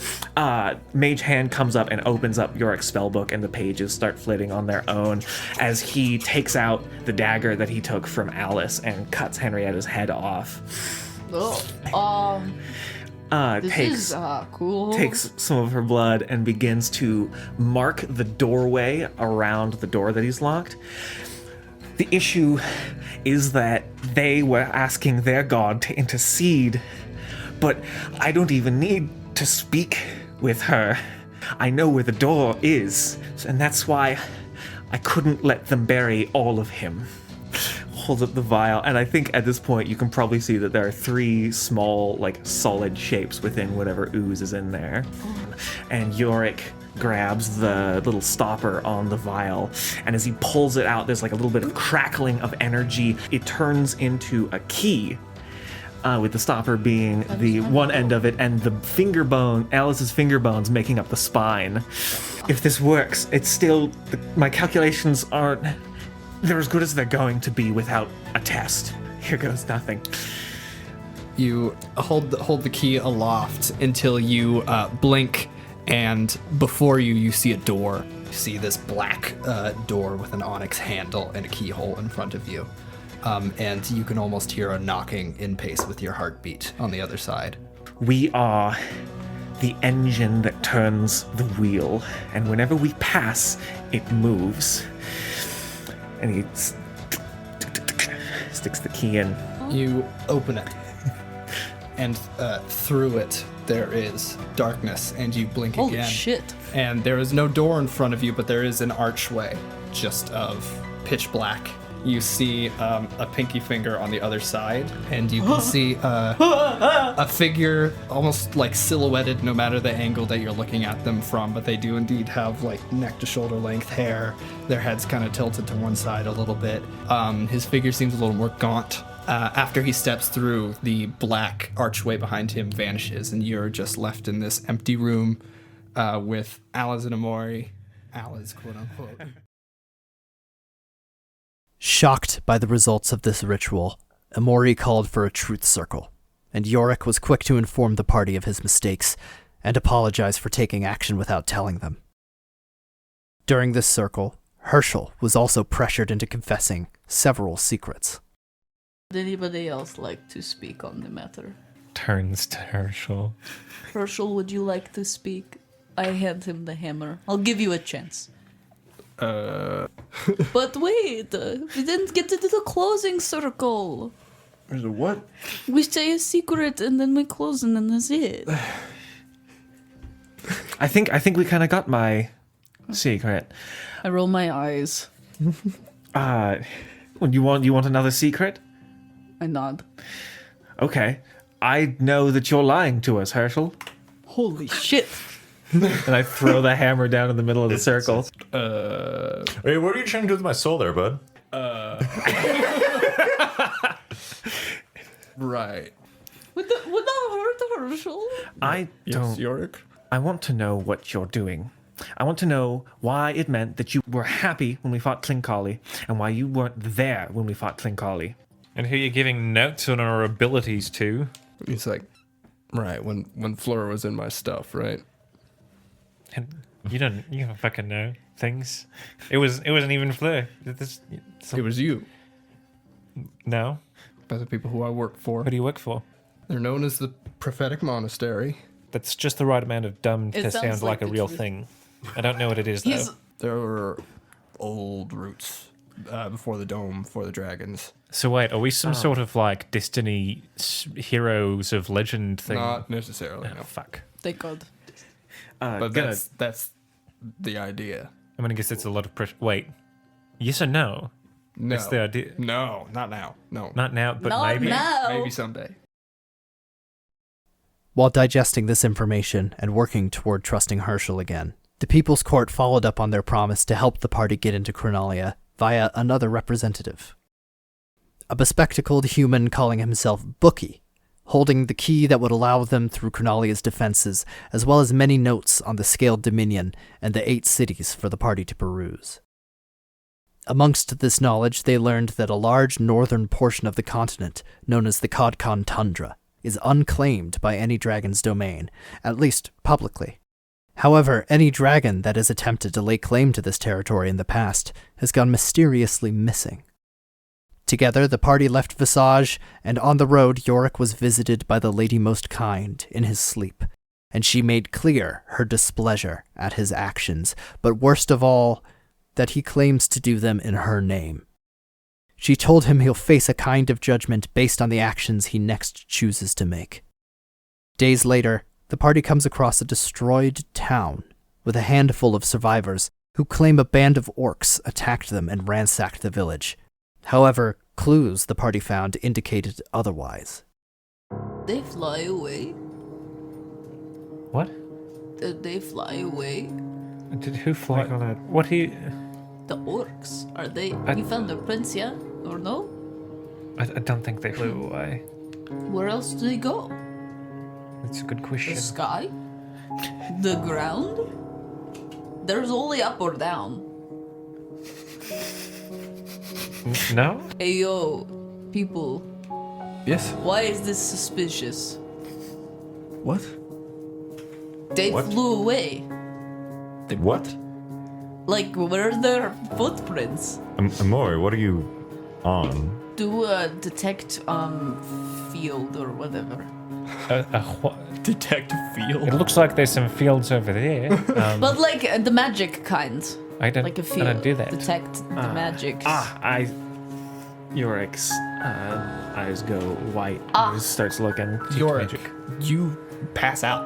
Mage Hand comes up and opens up Yorik's spellbook, and the pages start flitting on their own as he takes out the dagger that he took from Alice and cuts Henrietta's head off. This is cool. Takes some of her blood and begins to mark the doorway around the door that he's locked. The issue is that they were asking their god to intercede, but I don't even need to speak with her. I know where the door is, and that's why I couldn't let them bury all of him. Holds up the vial, and I think at this point you can probably see that there are 3 small, like, solid shapes within whatever ooze is in there. And Yorrik grabs the little stopper on the vial, and as he pulls it out, there's like a little bit of crackling of energy. It turns into a key, with the stopper being the one end of it, and the finger bone, Alice's finger bones, making up the spine. If this works, it's still, my calculations aren't, they're as good as they're going to be without a test. Here goes nothing. You hold the key aloft until you blink, and before you see a door. You see this black door with an onyx handle and a keyhole in front of you. And you can almost hear a knocking in pace with your heartbeat on the other side. We are the engine that turns the wheel, and whenever we pass, it moves. And he sticks the key in. You open it, and through it there is darkness, and you blink Holy again. shit. And there is no door in front of you, but there is an archway just of pitch black. You see a pinky finger on the other side, and you can see a figure almost like silhouetted no matter the angle that you're looking at them from, but they do indeed have like neck to shoulder length hair. Their head's kind of tilted to one side a little bit. His figure seems a little more gaunt. After he steps through, the black archway behind him vanishes, and you're just left in this empty room with Ales and Emori. Ales, quote unquote. Shocked by the results of this ritual, Emori called for a truth circle, and Yorrik was quick to inform the party of his mistakes and apologize for taking action without telling them. During this circle, Herschel was also pressured into confessing several secrets. Would anybody else like to speak on the matter? Turns to Herschel. Herschel, would you like to speak? I hand him the hammer. I'll give you a chance. But wait, we didn't get to do the closing circle. There's a what? We say a secret and then we close and then that's it. I think we kind of got my secret. I roll my eyes. You want another secret? I nod. Okay. I know that you're lying to us, Herschel. Holy shit. And I throw the hammer down in the middle of the circle. Wait, what are you trying to do with my soul there, bud? Right. Would that hurt Herschel? I don't. Yorrik? I want to know what you're doing. I want to know why it meant that you were happy when we fought Tlinkali, and why you weren't there when we fought Tlinkali. And who you're giving notes on our abilities to. He's like, right, when Fleur was in my stuff, right? And you don't fucking know things. It wasn't even Fleur. It was you. No. By the people who I work for. Who do you work for? They're known as the Prophetic Monastery. That's just the right amount of dumb It to sounds sound like like a the real truth. thing. I don't know what it is though. There were old roots before the dome, before the dragons. So wait, are we some sort of like Destiny heroes of legend thing? Not necessarily, Oh, no. fuck. Thank God. But that's the idea. I'm gonna guess it's a lot of pressure. Wait, yes or no? No. That's the idea. No, not now. No. Not now, but Not maybe. now. Maybe someday. While digesting this information and working toward trusting Herschel again, the People's Court followed up on their promise to help the party get into Cronalia via another representative. A bespectacled human calling himself Bookie, holding the key that would allow them through Cronalia's defenses, as well as many notes on the Scaled Dominion and the 8 cities for the party to peruse. Amongst this knowledge, they learned that a large northern portion of the continent, known as the Kodkon Tundra, is unclaimed by any dragon's domain, at least publicly. However, any dragon that has attempted to lay claim to this territory in the past has gone mysteriously missing. Together, the party left Visage, and on the road, Yorrik was visited by the Lady Most Kind in his sleep, and she made clear her displeasure at his actions, but worst of all, that he claims to do them in her name. She told him he'll face a kind of judgment based on the actions he next chooses to make. Days later, the party comes across a destroyed town with a handful of survivors who claim a band of orcs attacked them and ransacked the village. However, clues the party found indicated otherwise. They fly away. What? Did they fly away? Did who fly on that? What he? The orcs. Are they? You found the prince, yeah? Or no? I don't think they flew away. Where else do they go? That's a good The question. sky? The ground? There's only up or down. No? Hey yo, people, Yes. why is this suspicious? What? They What? flew away. What? Like, where are their footprints? Emori, what are you on? Do a detect field or whatever. Detect field. It looks like there's some fields over there. But like the magic kind. I don't. Like a I field. don't do that. Detect the magic. Yorik's eyes go white. He starts looking. Yorrik, you pass out.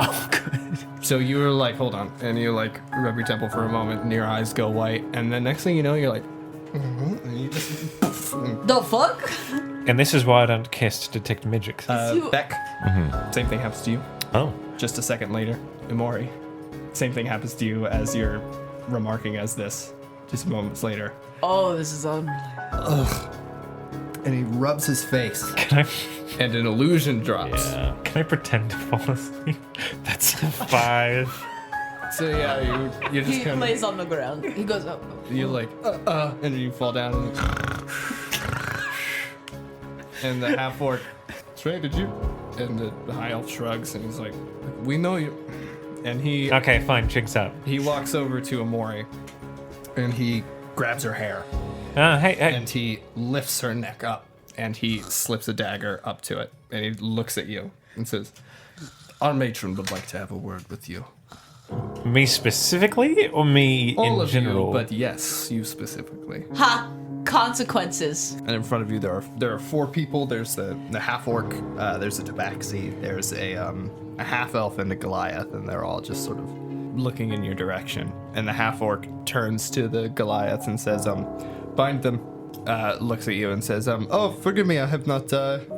Oh, good. So you were like, hold on, and you like rub your temple for a moment, and your eyes go white, and then next thing you know, you're like, and you just. The fuck? And this is why I don't cast detect magic. You- Beck, same thing happens to you. Oh. Just a second later, Emori, same thing happens to you as you're remarking as this. Just moments later, Oh, this is and he rubs his face, Can I? and an illusion drops. Yeah. Can I pretend to fall asleep? That's a 5. So yeah, you just he kind lays on the ground. He goes up. of you like and then you fall down. And the half orc, Trey, did you? And the high elf shrugs and he's like, we know you. And he Okay, fine. Chicks up. he walks over to Emori, and he grabs her hair, Hey. and he lifts her neck up, and he slips a dagger up to it, and he looks at you and says, Our matron would like to have a word with you. Me specifically, or me all in of general? you, but yes, you specifically. Ha! Consequences. And in front of you, there are 4 people. There's the half orc. There's a tabaxi. There's a half elf and a Goliath, and they're all just sort of looking in your direction. And the half orc turns to the Goliath and says, "Bind them." Looks at you and says, "Oh, forgive me, I have not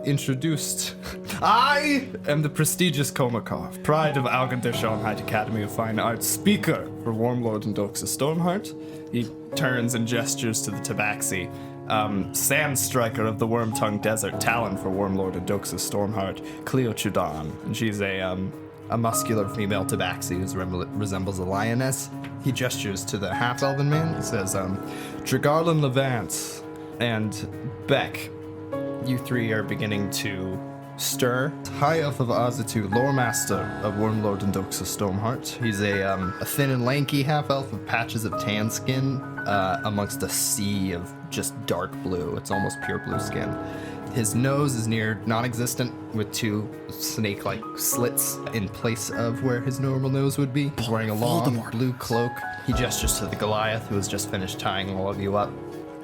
introduced. I am the prestigious Komakov, pride of Algendershon Height Academy of Fine Arts, speaker for Warmlord and Doxa Stormheart." He turns and gestures to the tabaxi. Sand Striker of the Worm-Tongue Desert, Talon for Wormlord and Doxa Stormheart, Cleo Chudan. And she's a muscular female tabaxi who resembles a lioness. He gestures to the half-elven man. He says, Dragarlin Levance and Beck, you 3 are beginning to stir. High Elf of Azitu, Lore Master of Wormlord and Doxa Stormheart. He's a thin and lanky half-elf with patches of tan skin amongst a sea of just dark blue. It's almost pure blue skin. His nose is near non-existent with 2 snake-like slits in place of where his normal nose would be. He's wearing a long blue cloak. He gestures to the Goliath, who has just finished tying all of you up.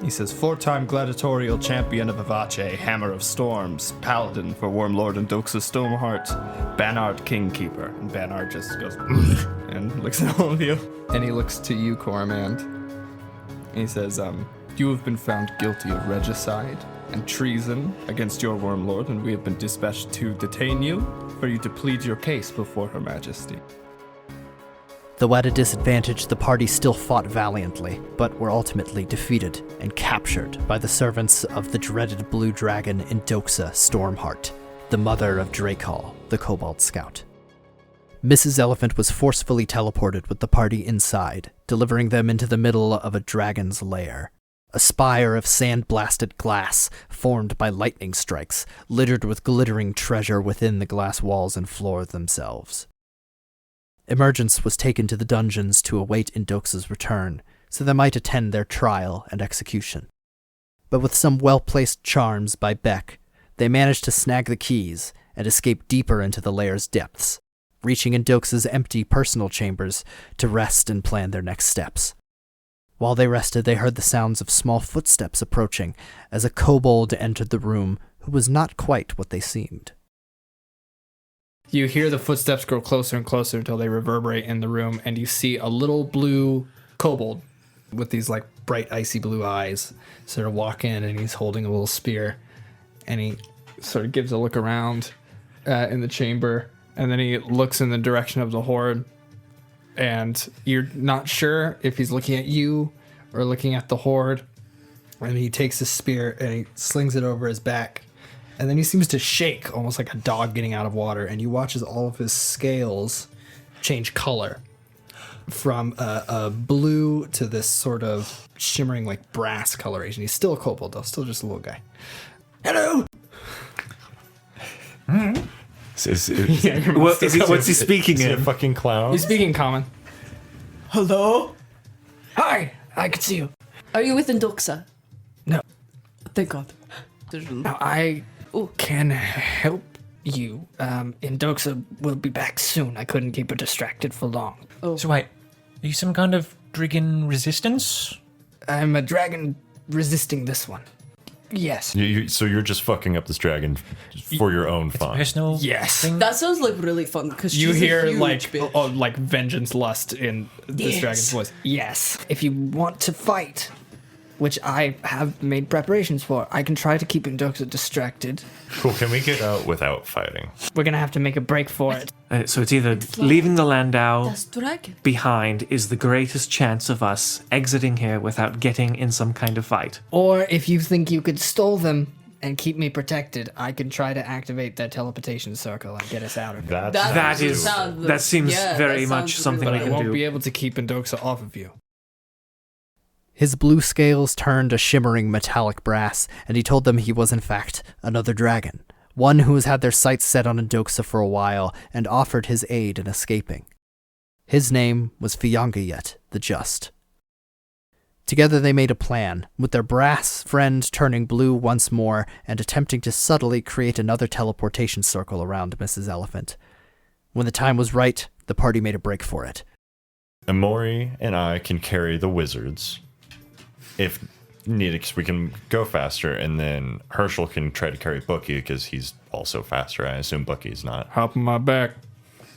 He says, 4-time gladiatorial champion of Avache, Hammer of Storms, Paladin for Wormlord and Doxa Stormheart, Banard Kingkeeper. And Banard just goes, and looks at all of you. And he looks to you, Korimand. And he says, You have been found guilty of regicide and treason against your worm lord, and we have been dispatched to detain you for you to plead your case before Her Majesty. Though at a disadvantage, the party still fought valiantly, but were ultimately defeated and captured by the servants of the dreaded blue dragon Indoxa Stormheart, the mother of Drakehall, the Kobold Scout. Mrs. Elephant was forcefully teleported with the party inside, delivering them into the middle of a dragon's lair. A spire of sand-blasted glass, formed by lightning strikes, littered with glittering treasure within the glass walls and floor themselves. Emergence was taken to the dungeons to await Indoxa's return, so they might attend their trial and execution. But with some well-placed charms by Beck, they managed to snag the keys and escape deeper into the lair's depths, reaching Indoxa's empty personal chambers to rest and plan their next steps. While they rested, they heard the sounds of small footsteps approaching as a kobold entered the room who was not quite what they seemed. You hear the footsteps grow closer and closer until they reverberate in the room, and you see a little blue kobold with these like bright icy blue eyes sort of walk in, and he's holding a little spear, and he sort of gives a look around in the chamber, and then he looks in the direction of the horde, and you're not sure if he's looking at you or looking at the horde, and he takes his spear and he slings it over his back. And then he seems to shake, almost like a dog getting out of water, and you watch as all of his scales change color from a blue to this sort of shimmering, like, brass coloration. He's still a kobold, though, still just a little guy. Hello! What's he speaking is he a in? fucking clown? He's speaking common. Hello? Hi, I can see you. Are you with Indoxa? No. Thank God. Now, I can help you. Indoxa will be back soon. I couldn't keep her distracted for long. So wait, are you some kind of dragon resistance? I'm a dragon resisting this one. Yes. So you're just fucking up this dragon for your own fun. Personal Yes. thing? That sounds like really fun because You she's hear a huge like bitch. like vengeance lust in this Yes. dragon's voice. Yes. If you want to fight, which I have made preparations for, I can try to keep Indoxa distracted. Cool. Can we get out without fighting? We're gonna have to make a break for it. So it's either leaving the Landau Das dragon. behind is the greatest chance of us exiting here without getting in some kind of fight. Or if you think you could stall them and keep me protected, I can try to activate that teleportation circle and get us out of here. That seems very much something But we I can won't do. be able to keep Indoxa off of you. His blue scales turned a shimmering metallic brass, and he told them he was in fact another dragon, one who has had their sights set on Indoxa for a while and offered his aid in escaping. His name was Fiangayet the Just. Together they made a plan, with their brass friend turning blue once more and attempting to subtly create another teleportation circle around Mrs. Elephant. When the time was right, the party made a break for it. Emori and I can carry the wizards if needed, because we can go faster, and then Herschel can try to carry Bucky because he's also faster. I assume Bucky's not. Hop on my back.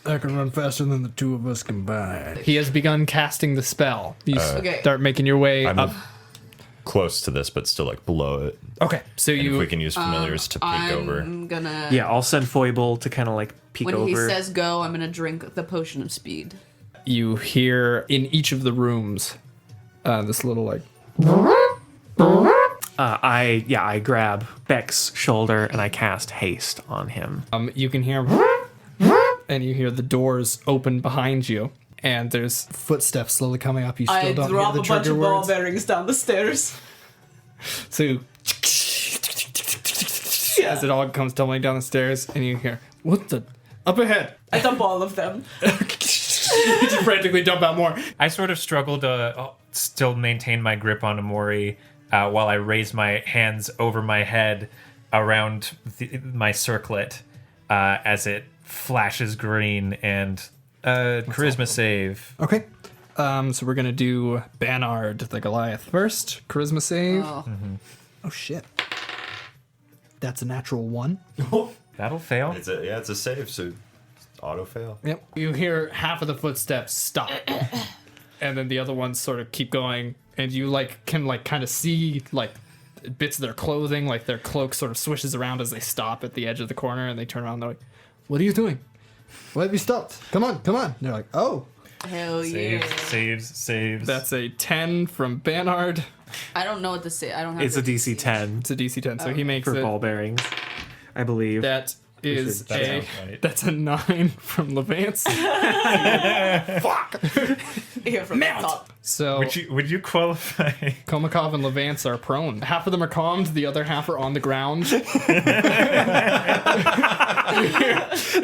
I can run faster than the two of us combined. He has begun casting the spell. You Okay. start making your way I'm up. close to this, but still like below it. Okay, so And if you we can use familiars to peek over. I'm gonna. Yeah, I'll send Foible to kind of like peek When over. he says go, I'm gonna drink the potion of speed. you hear in each of the rooms this little like I grab Beck's shoulder and I cast haste on him. you can hear and you hear the doors open behind you, and there's Footsteps slowly coming up. You still I don't drop hear a the bunch trigger of ball words. bearings down the stairs. so as it all comes tumbling down the stairs, and you hear what the up ahead. I dump all of them. You just frantically dump out more. I sort of struggle to still maintain my grip on Emori while I raise my hands over my head around my circlet as it flashes green and charisma save. Okay. So we're gonna do Banard the Goliath first. Charisma save. Oh shit. That's a natural 1. That'll fail. It's a save, so auto fail. Yep. You hear half of the footsteps stop. and then the other ones sort of keep going, and you like can like kind of see like bits of their clothing, like their cloak sort of swishes around as they stop at the edge of the corner, and they turn around and they're like, what are you doing? Why have you stopped? Come on. And they're like, oh. Hell yeah. Saves. That's a 10 from Banard. I don't know what to say. I don't have It's a DC 10 It's a DC 10, so he makes for it. ball bearings, I believe. That is That sounds right. that's a 9 from Levance. Here from the top. So Would you qualify? Komakov and Levance are prone. Half of them are calmed, the other half are on the ground. You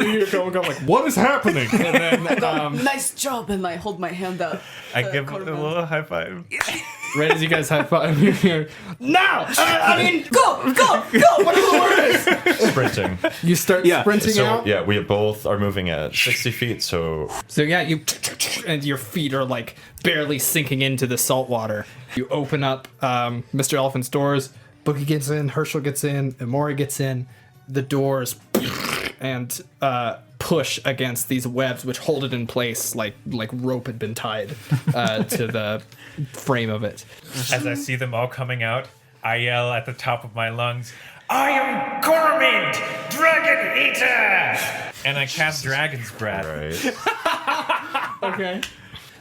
hear Komakov like, what is happening? And then Nice job, and I hold my hand out. I give him a Korimand. little high five. right as you guys high five, you hear, now! Go! Whatever the word is! Sprinting. You start sprinting So out. yeah, we both are moving at 60 feet. So So yeah, you and your feet are like barely sinking into the salt water. You open up Mr. Elephant's doors. Bookie gets in, Herschel gets in, Emori gets in. The doors and push against these webs, which hold it in place like rope had been tied to the frame of it. As I see them all coming out, I yell at the top of my lungs, I am Korimand, Dragon Eater! And I cast Dragon's Breath. right. Okay.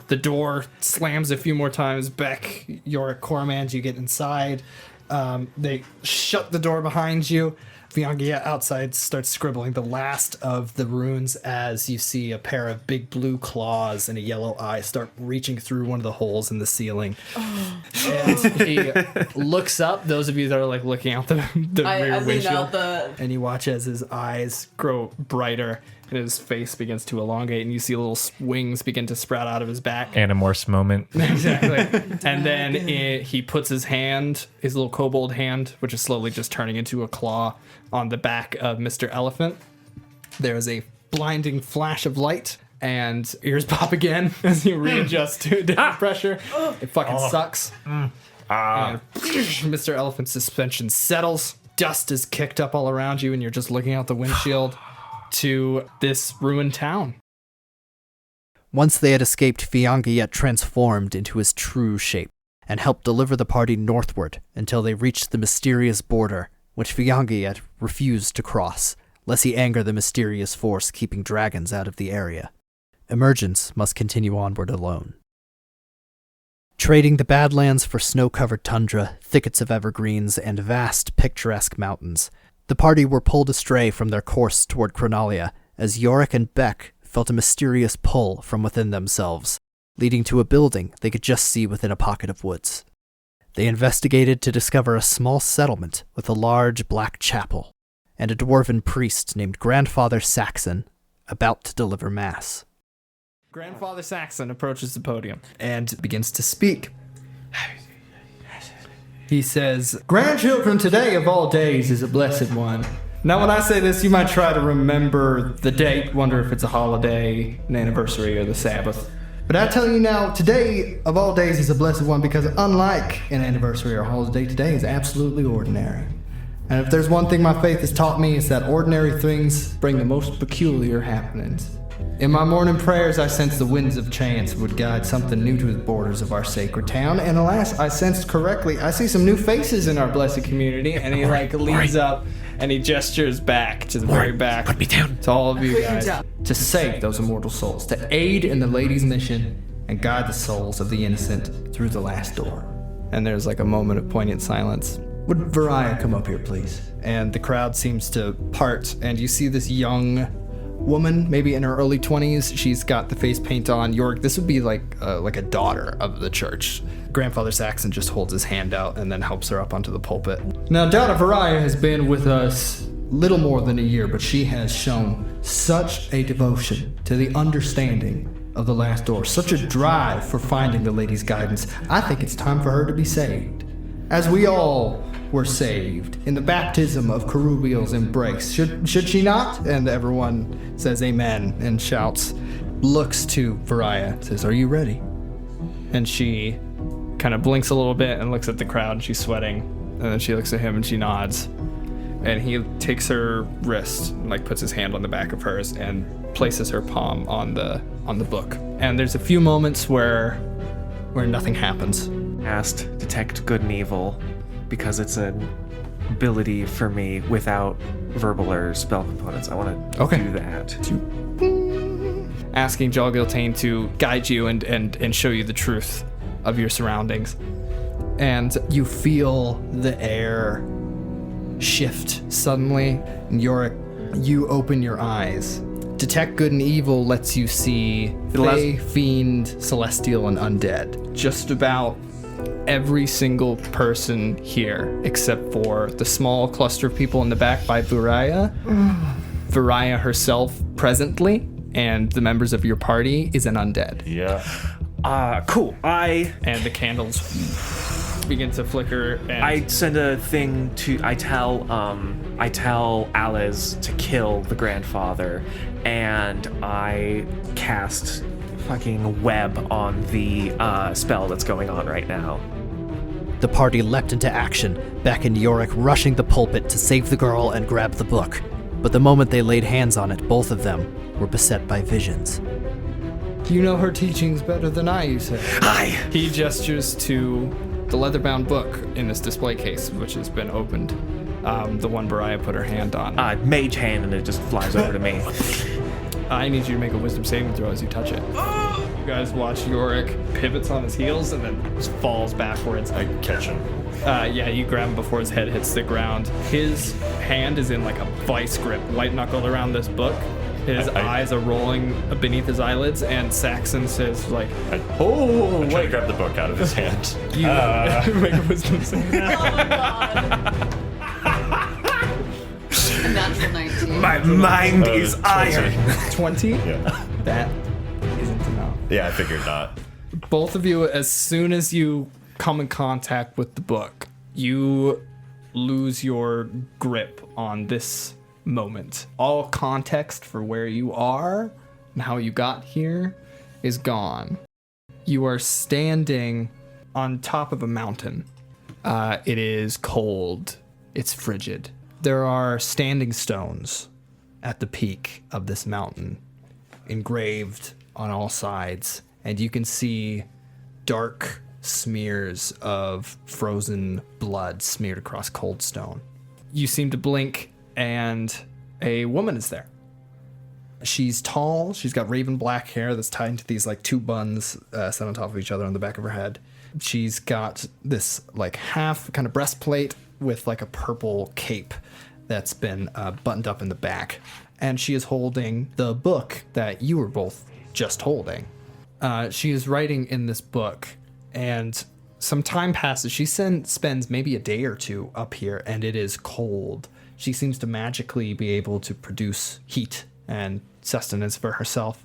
The door slams a few more times. Beck, Yorrik, Korimand, you get inside. They shut the door behind you. Viangia outside starts scribbling the last of the runes as you see a pair of big blue claws and a yellow eye start reaching through one of the holes in the ceiling. And he looks up, those of you that are like looking out the rear I lean windshield, out the. and you watch as his eyes grow brighter and his face begins to elongate, and you see little wings begin to sprout out of his back. Animorphs moment. Exactly. And then he puts his little kobold hand, which is slowly just turning into a claw, on the back of Mr. Elephant. There is a blinding flash of light, and ears pop again as you readjust to different pressure. It fucking sucks. And Mr. Elephant's suspension settles. Dust is kicked up all around you, and you're just looking out the windshield to this ruined town. Once they had escaped, Viangia transformed into his true shape and helped deliver the party northward until they reached the mysterious border, which Viangia refused to cross, lest he anger the mysterious force keeping dragons out of the area. Emergence must continue onward alone. Trading the Badlands for snow-covered tundra, thickets of evergreens, and vast, picturesque mountains, the party were pulled astray from their course toward Cronalia as Yorrik and Beck felt a mysterious pull from within themselves, leading to a building they could just see within a pocket of woods. They investigated to discover a small settlement with a large black chapel and a dwarven priest named Grandfather Saxon about to deliver mass. Grandfather Saxon approaches the podium and begins to speak. He says, "Grandchildren, today of all days is a blessed one. Now when I say this, you might try to remember the date, wonder if it's a holiday, an anniversary, or the Sabbath. But I tell you now, today of all days is a blessed one because unlike an anniversary or holiday, today is absolutely ordinary. And if there's one thing my faith has taught me, it's that ordinary things bring the most peculiar happenings. In my morning prayers, I sensed the winds of chance would guide something new to the borders of our sacred town, and alas, I sensed correctly. I see some new faces in our blessed community." And he leans up and he gestures back to the very back. Put me down. To all of you guys, to save those immortal souls, to aid in the lady's mission, and guide the souls of the innocent through the last door. And there's like a moment of poignant silence. "Would Variah come up here, please?" And the crowd seems to part, and you see this young woman, maybe in her early 20s. She's got the face paint on. Yorrik, this would be like a daughter of the church. Grandfather Saxon just holds his hand out and then helps her up onto the pulpit. "Now, Daughter Variah has been with us little more than a year, but she has shown such a devotion to the understanding of the last door, such a drive for finding the lady's guidance. I think it's time for her to be saved. As we all were saved in the baptism of Kerubiel's embrace. Should she not?" And everyone says amen and shouts, looks to Variah, says, "Are you ready?" And she kind of blinks a little bit and looks at the crowd, and she's sweating. And then she looks at him and she nods. And he takes her wrist, puts his hand on the back of hers and places her palm on the book. And there's a few moments where where nothing happens. Cast Detect Good and Evil because it's an ability for me without verbal or spell components. I want to do that. Asking Jolgiltane to guide you and show you the truth of your surroundings. And you feel the air shift suddenly. And Yorrik, you open your eyes. Detect Good and Evil lets you see Fae, Fiend, Celestial, and Undead. Just about every single person here, except for the small cluster of people in the back by Viraya. Viraya herself presently, and the members of your party is an undead. Yeah. Cool. And the candles begin to flicker. And I send a thing to. I tell Ales to kill the grandfather, and I cast fucking web on the spell that's going on right now. The party leapt into action, Beck and Yorrik rushing the pulpit to save the girl and grab the book. But the moment they laid hands on it, both of them were beset by visions. You know her teachings better than I, you say. Hi! He gestures to the leather-bound book in this display case, which has been opened. The one Baraya put her hand on. Mage hand, and it just flies over to me. I need you to make a wisdom saving throw as you touch it. You guys watch Yorrik pivots on his heels and then just falls backwards. I catch him. Yeah, you grab him before his head hits the ground. His hand is in like a vice grip, white-knuckled around this book. His eyes are rolling beneath his eyelids, and Saxon says, like, I try to grab the book out of his hand. You make a wisdom saving. A natural 19. My mind is 20. iron. 20? Yeah. That isn't enough. Yeah, I figured not. Both of you, as soon as you come in contact with the book, you lose your grip on this moment. All context for where you are and how you got here is gone. You are standing on top of a mountain. It is cold. It's frigid. There are standing stones at the peak of this mountain, engraved on all sides, and you can see dark smears of frozen blood smeared across cold stone. You seem to blink, and a woman is there. She's tall. She's got raven black hair that's tied into these like two buns set on top of each other on the back of her head. She's got this like half kind of breastplate with like a purple cape that's been buttoned up in the back. And she is holding the book that you were both just holding. She is writing in this book, and some time passes. She spends maybe a day or two up here, and it is cold. She seems to magically be able to produce heat and sustenance for herself.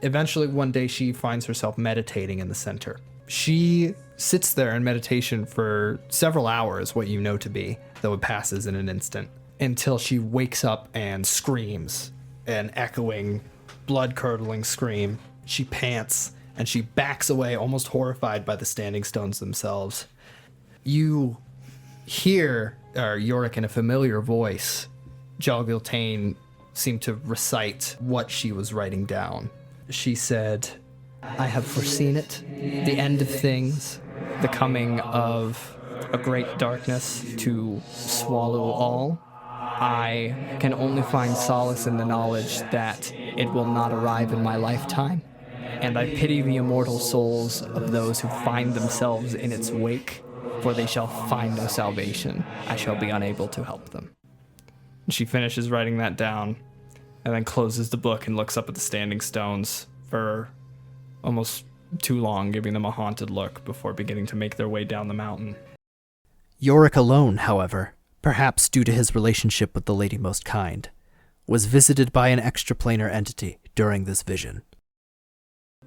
Eventually, one day, she finds herself meditating in the center. She sits there in meditation for several hours, what you know to be, though it passes in an instant, until she wakes up and screams, an echoing, blood-curdling scream. She pants, and she backs away, almost horrified by the standing stones themselves. You hear Yorrik in a familiar voice. Jolgiltane seemed to recite what she was writing down. She said, "I have foreseen it, the end of things, the coming of a great darkness to swallow all. I can only find solace in the knowledge that it will not arrive in my lifetime, and I pity the immortal souls of those who find themselves in its wake, for they shall find no salvation. I shall be unable to help them." She finishes writing that down, and then closes the book and looks up at the standing stones for almost too long, giving them a haunted look before beginning to make their way down the mountain. Yorrik alone, however, perhaps due to his relationship with the Lady Most Kind, was visited by an extraplanar entity during this vision.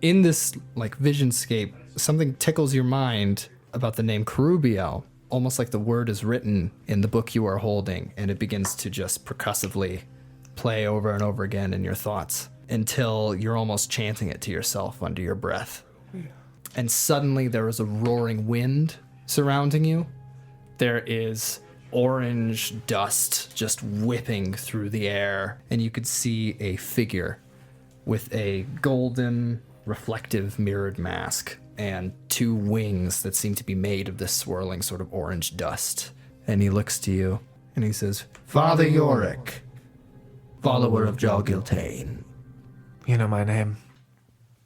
In this visionscape, something tickles your mind about the name Kerubiel, almost like the word is written in the book you are holding, and it begins to just percussively play over and over again in your thoughts until you're almost chanting it to yourself under your breath. And suddenly there is a roaring wind surrounding you. There is orange dust just whipping through the air, and you could see a figure with a golden reflective mirrored mask and 2 wings that seem to be made of this swirling sort of orange dust. And he looks to you and he says, Father Yorrik, follower of Jogiltane. You know my name.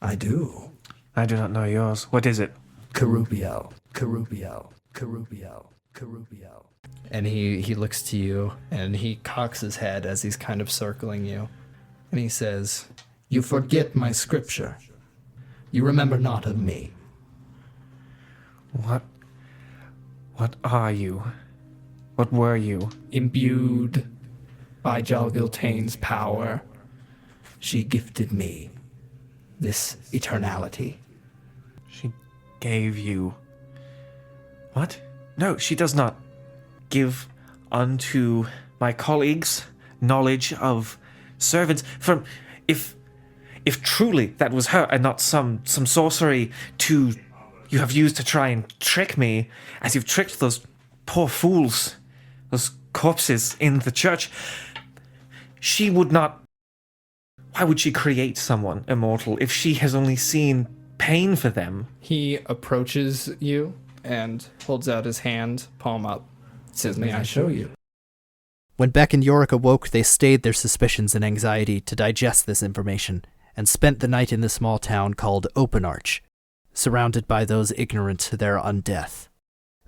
I do. I do not know yours. What is it? Kerubiel. And he looks to you and he cocks his head as he's kind of circling you. And he says, You forget my scripture. You remember not of me. What are you? What were you? Imbued by Jogiltane's power, she gifted me this eternality. She gave you... What? No, she does not give unto my colleagues knowledge of servants from... If truly that was her and not some sorcery you have used to try and trick me, as you've tricked those poor fools, those corpses in the church, she would not... Why would she create someone immortal if she has only seen pain for them? He approaches you and holds out his hand, palm up. Says, May I show you? When Beck and Yorrik awoke, they stayed their suspicions and anxiety to digest this information, and spent the night in the small town called Open Arch, surrounded by those ignorant their undeath.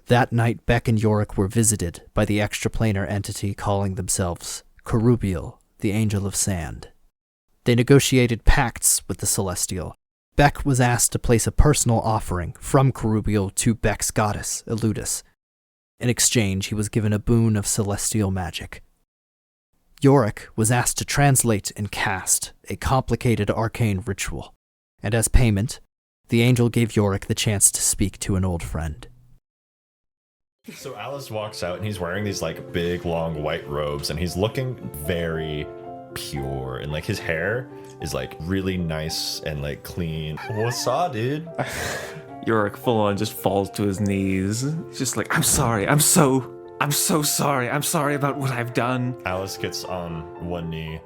That night, Beck and Yorrik were visited by the extraplanar entity calling themselves Kerubiel, the Angel of Sand. They negotiated pacts with the Celestial. Beck was asked to place a personal offering from Kerubiel to Beck's goddess, Eludis. In exchange, he was given a boon of celestial magic. Yorrik was asked to translate and cast a complicated arcane ritual, and as payment, the angel gave Yorrik the chance to speak to an old friend. So Alice walks out and he's wearing these like big long white robes and he's looking very pure and like his hair is like really nice and like clean. What's up, dude? Yorrik full on just falls to his knees. He's just like, I'm sorry. I'm so sorry. I'm sorry about what I've done. Alice gets on one knee,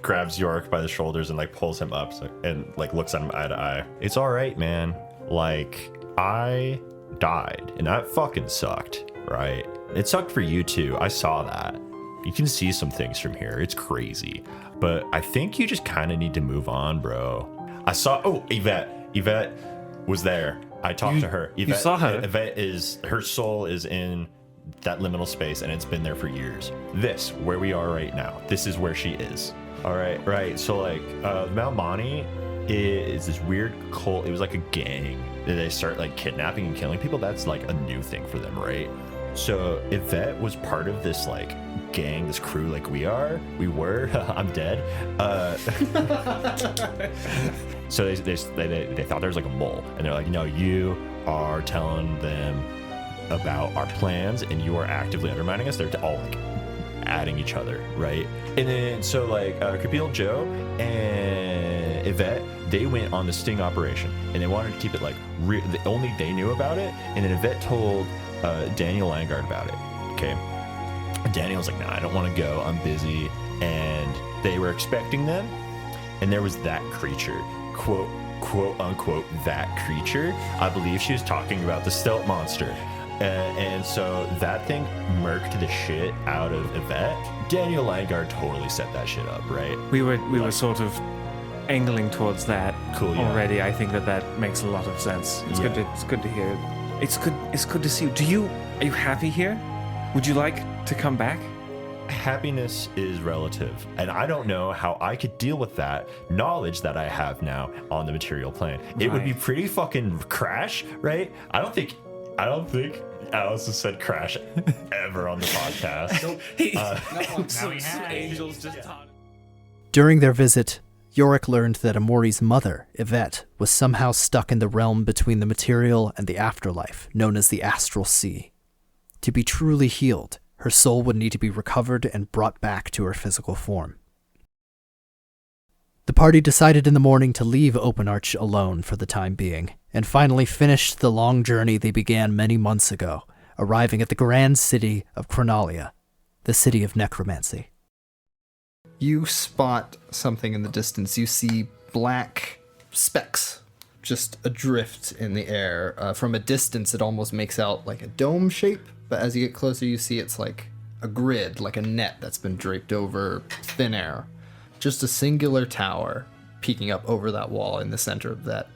grabs Yorrik by the shoulders and like pulls him up and like looks at him eye to eye. It's all right, man. Like, I died and that fucking sucked, right? It sucked for you too. I saw that. You can see some things from here. It's crazy. But I think you just kind of need to move on, bro. I saw, Yvette was there. I talked to her. You saw her? Yvette her soul is in that liminal space and it's been there for years. Where we are right now, this is where she is. All right. So like, Mount Monty is this weird cult. It was like a gang that they start like kidnapping and killing people. That's like a new thing for them, right? So Yvette was part of this like gang, this crew like we were, I'm dead. So they thought there was like a mole and they're like, no, you are telling them about our plans and you are actively undermining us. They're all like adding each other, right? And then so like Capil Joe and Yvette, they went on the sting operation and they wanted to keep it like only they knew about it. And then Yvette told Daniel Langard about it. Okay, Daniel was like, nah, I don't want to go, I'm busy. And they were expecting them, and there was that creature, quote unquote that creature. I believe she was talking about the stealth monster. And so that thing murked the shit out of Yvette. Daniel Langard totally set that shit up, right? We were sort of angling towards that already. I think that makes a lot of sense. It's good to hear. It's good to see you. Are you happy here? Would you like to come back? Happiness is relative, and I don't know how I could deal with that knowledge that I have now on the material plane. It would be pretty fucking crash, right? I don't think Alice has said crash ever on the podcast. Angels just taught. During their visit, Yorrik learned that Emori's mother, Yvette, was somehow stuck in the realm between the material and the afterlife, known as the Astral Sea. To be truly healed, her soul would need to be recovered and brought back to her physical form. The party decided in the morning to leave Open Arch alone for the time being, and finally finished the long journey they began many months ago, arriving at the grand city of Cronalia, the city of necromancy. You spot something in the distance. You see black specks just adrift in the air. From a distance, it almost makes out like a dome shape, but as you get closer, you see it's like a grid, like a net that's been draped over thin air. Just a singular tower peeking up over that wall in the center of that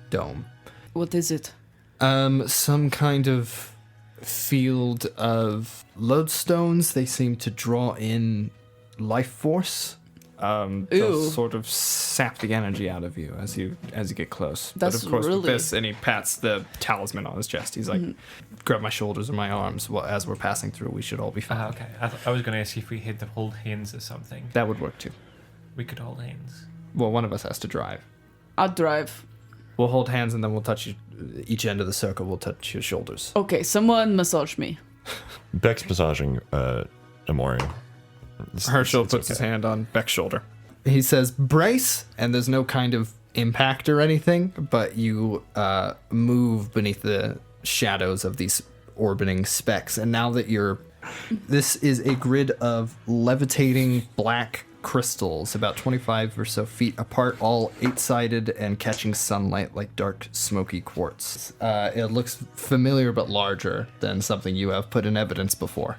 dome. What is it? Some kind of field of lodestones. They seem to draw in life force. They'll sort of sap the energy out of you as you get close. That's but of course, with really- this, and he pats the talisman on his chest. He's like, grab my shoulders or my arms. Well, as we're passing through, we should all be fine. Okay. I was going to ask if we had to hold hands or something. That would work too. We could hold hands. Well, one of us has to drive. I'll drive. We'll hold hands and then we'll touch each end of the circle. We'll touch your shoulders. Okay, someone massage me. Beck's massaging Emori. Herschel puts his hand on Beck's shoulder. He says, brace, and there's no kind of impact or anything, but you move beneath the shadows of these orbiting specks. And now that this is a grid of levitating black crystals, about 25 or so feet apart, all 8-sided and catching sunlight like dark, smoky quartz. It looks familiar but larger than something you have put in evidence before.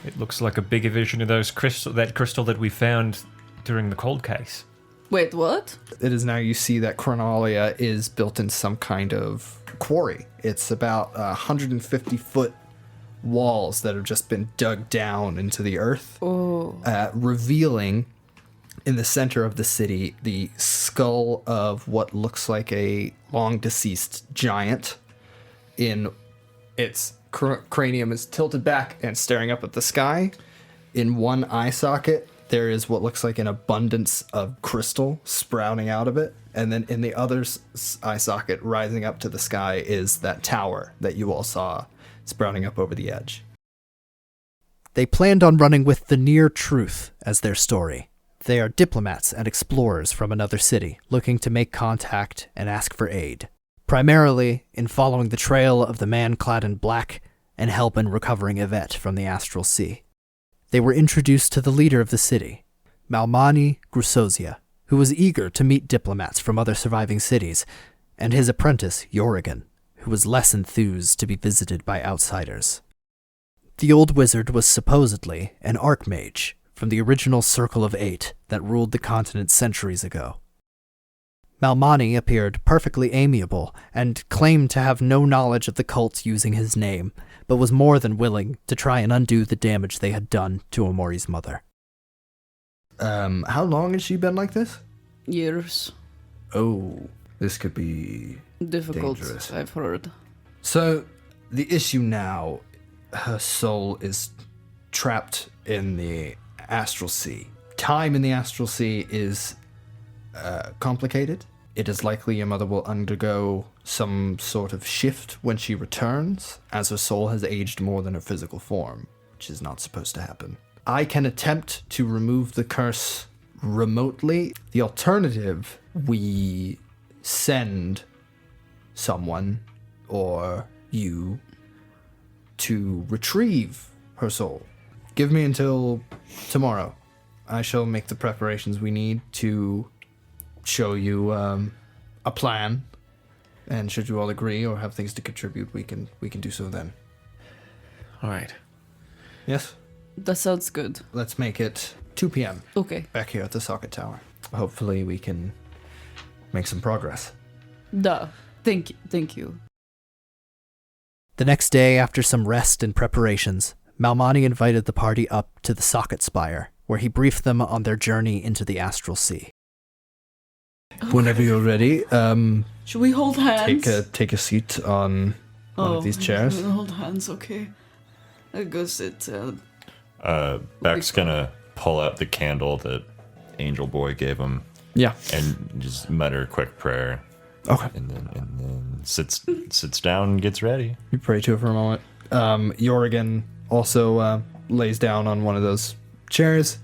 It looks like a bigger version of that crystal that we found during the cold case. Wait, what? It is now you see that Chronalia is built in some kind of quarry. It's about 150-foot walls that have just been dug down into the earth, revealing in the center of the city the skull of what looks like a long-deceased giant. In its cranium is tilted back and staring up at the sky. In one eye socket, there is what looks like an abundance of crystal sprouting out of it. And then in the other eye socket, rising up to the sky, is that tower that you all saw sprouting up over the edge. They planned on running with the near truth as their story. They are diplomats and explorers from another city, looking to make contact and ask for aid, primarily in following the trail of the man clad in black and help in recovering Yvette from the Astral Sea. They were introduced to the leader of the city, Malmani Grusozia, who was eager to meet diplomats from other surviving cities, and his apprentice, Yorrik, who was less enthused to be visited by outsiders. The old wizard was supposedly an archmage from the original Circle of Eight that ruled the continent centuries ago. Malmani appeared perfectly amiable and claimed to have no knowledge of the cult using his name, but was more than willing to try and undo the damage they had done to Emori's mother. How long has she been like this? Years. Oh, this could be Difficult, dangerous. I've heard. So, the issue now, her soul is trapped in the Astral Sea. Time in the Astral Sea is complicated. It is likely your mother will undergo some sort of shift when she returns, as her soul has aged more than her physical form, which is not supposed to happen. I can attempt to remove the curse remotely. The alternative, we send someone, or you, to retrieve her soul. Give me until tomorrow. I shall make the preparations we need to show you a plan, and should you all agree or have things to contribute, we can do so then. All right. Yes? That sounds good. Let's make it 2 p.m. Okay. back here at the socket tower. Hopefully we can make some progress. Duh. Thank you. The next day, after some rest and preparations, Malmani invited the party up to the socket spire, where he briefed them on their journey into the Astral Sea. Whenever you're ready, Should we hold hands? take a seat on one of these chairs. We'll hold hands, okay. I guess it. Beck's gonna pull out the candle that Angel Boy gave him. Yeah. And just mutter a quick prayer. Okay. And then sits down and gets ready. You pray to it for a moment. Yorrik also lays down on one of those chairs,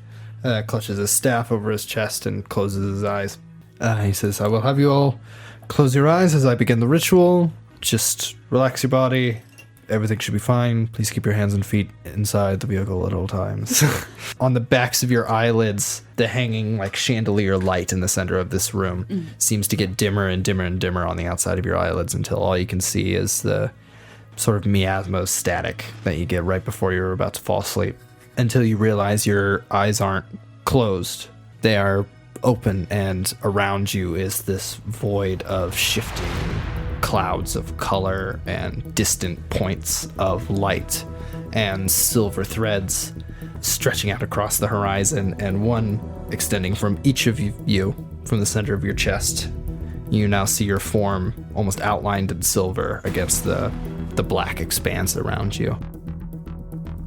clutches his staff over his chest, and closes his eyes. He says, I will have you all close your eyes as I begin the ritual. Just relax your body everything should be fine. Please keep your hands and feet inside the vehicle at all times. On the backs of your eyelids, the hanging like chandelier light in the center of this room seems to get dimmer and dimmer and dimmer on the outside of your eyelids until all you can see is the sort of miasma static that you get right before you're about to fall asleep. Until you realize your eyes aren't closed. They are open, and around you is this void of shifting clouds of color and distant points of light and silver threads stretching out across the horizon, and one extending from each of you from the center of your chest. You now see your form almost outlined in silver against the black expanse around you.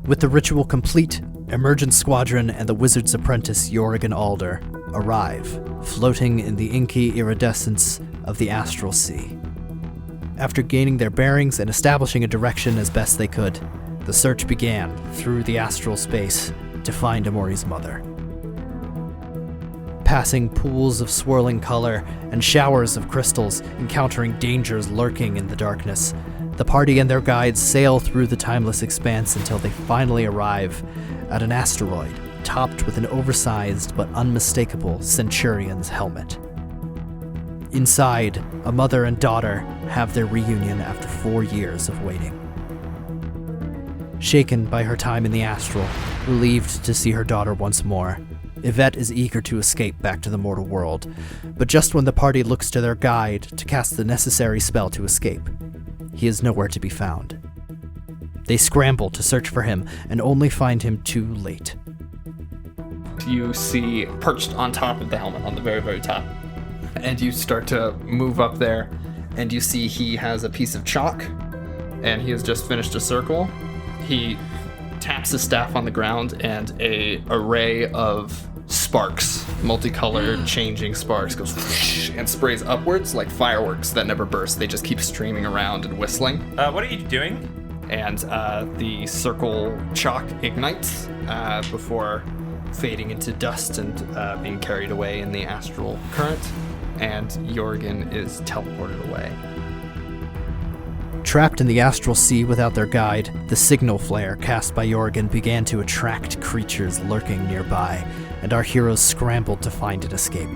With the ritual complete, Emergence Squadron and the Wizard's Apprentice Yorrik and Alder arrive, floating in the inky iridescence of the astral sea. After gaining their bearings and establishing a direction as best they could, the search began through the astral space to find Emori's mother. Passing pools of swirling color and showers of crystals, encountering dangers lurking in the darkness, the party and their guides sail through the timeless expanse until they finally arrive at an asteroid topped with an oversized but unmistakable Centurion's helmet. Inside, a mother and daughter have their reunion after 4 years of waiting. Shaken by her time in the astral, relieved to see her daughter once more, Yvette is eager to escape back to the mortal world, but just when the party looks to their guide to cast the necessary spell to escape, he is nowhere to be found. They scramble to search for him and only find him too late. You see perched on top of the helmet, on the very, very top. And you start to move up there, and you see he has a piece of chalk, and he has just finished a circle. He taps his staff on the ground, and an array of sparks, multicolored, changing sparks, goes whoosh, and sprays upwards like fireworks that never burst. They just keep streaming around and whistling. What are you doing? And the circle chalk ignites before fading into dust and being carried away in the astral current, and Yorgen is teleported away. Trapped in the astral sea without their guide, the signal flare cast by Yorgen began to attract creatures lurking nearby, and our heroes scrambled to find an escape.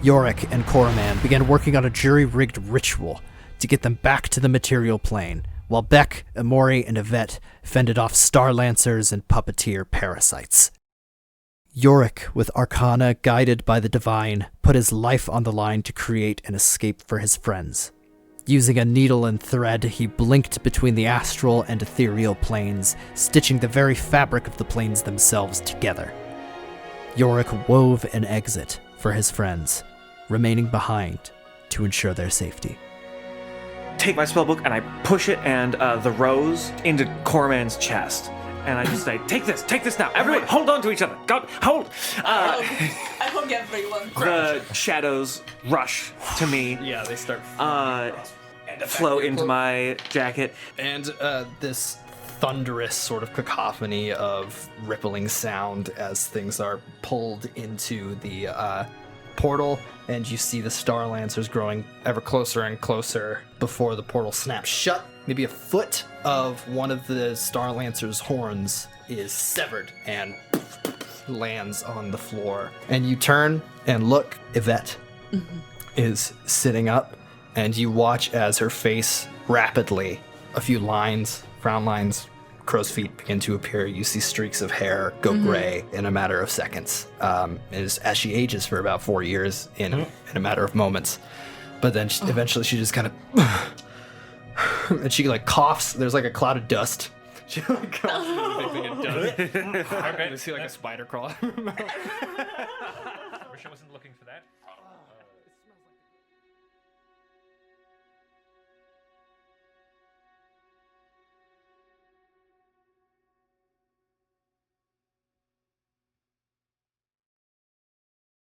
Yorrik and Korimand began working on a jury-rigged ritual to get them back to the material plane, while Beck, Emori, and Yvette fended off Star Lancers and puppeteer parasites. Yorrik, with Arcana guided by the Divine, put his life on the line to create an escape for his friends. Using a needle and thread, he blinked between the astral and ethereal planes, stitching the very fabric of the planes themselves together. Yorrik wove an exit for his friends, remaining behind to ensure their safety. Take my spellbook and I push it and the rose into Korimand's chest. And I just say, take this now. Everyone, hold on to each other. God, hold. I hug everyone. The shadows rush to me. Yeah, they start flow into my jacket. And this thunderous sort of cacophony of rippling sound as things are pulled into the portal, and you see the Star Lancers growing ever closer and closer before the portal snaps shut. Maybe a foot of one of the Star Lancer's horns is severed and lands on the floor. And you turn and look, Yvette is sitting up, and you watch as her face rapidly, a few lines, frown lines, crow's feet begin to appear. You see streaks of hair go gray in a matter of seconds, as she ages for about 4 years in a matter of moments. But then eventually she just kind of... and she like coughs. There's like a cloud of dust. She like coughs. Big thing of dust. You see like a spider crawl out of her mouth. I wish I wasn't looking for that.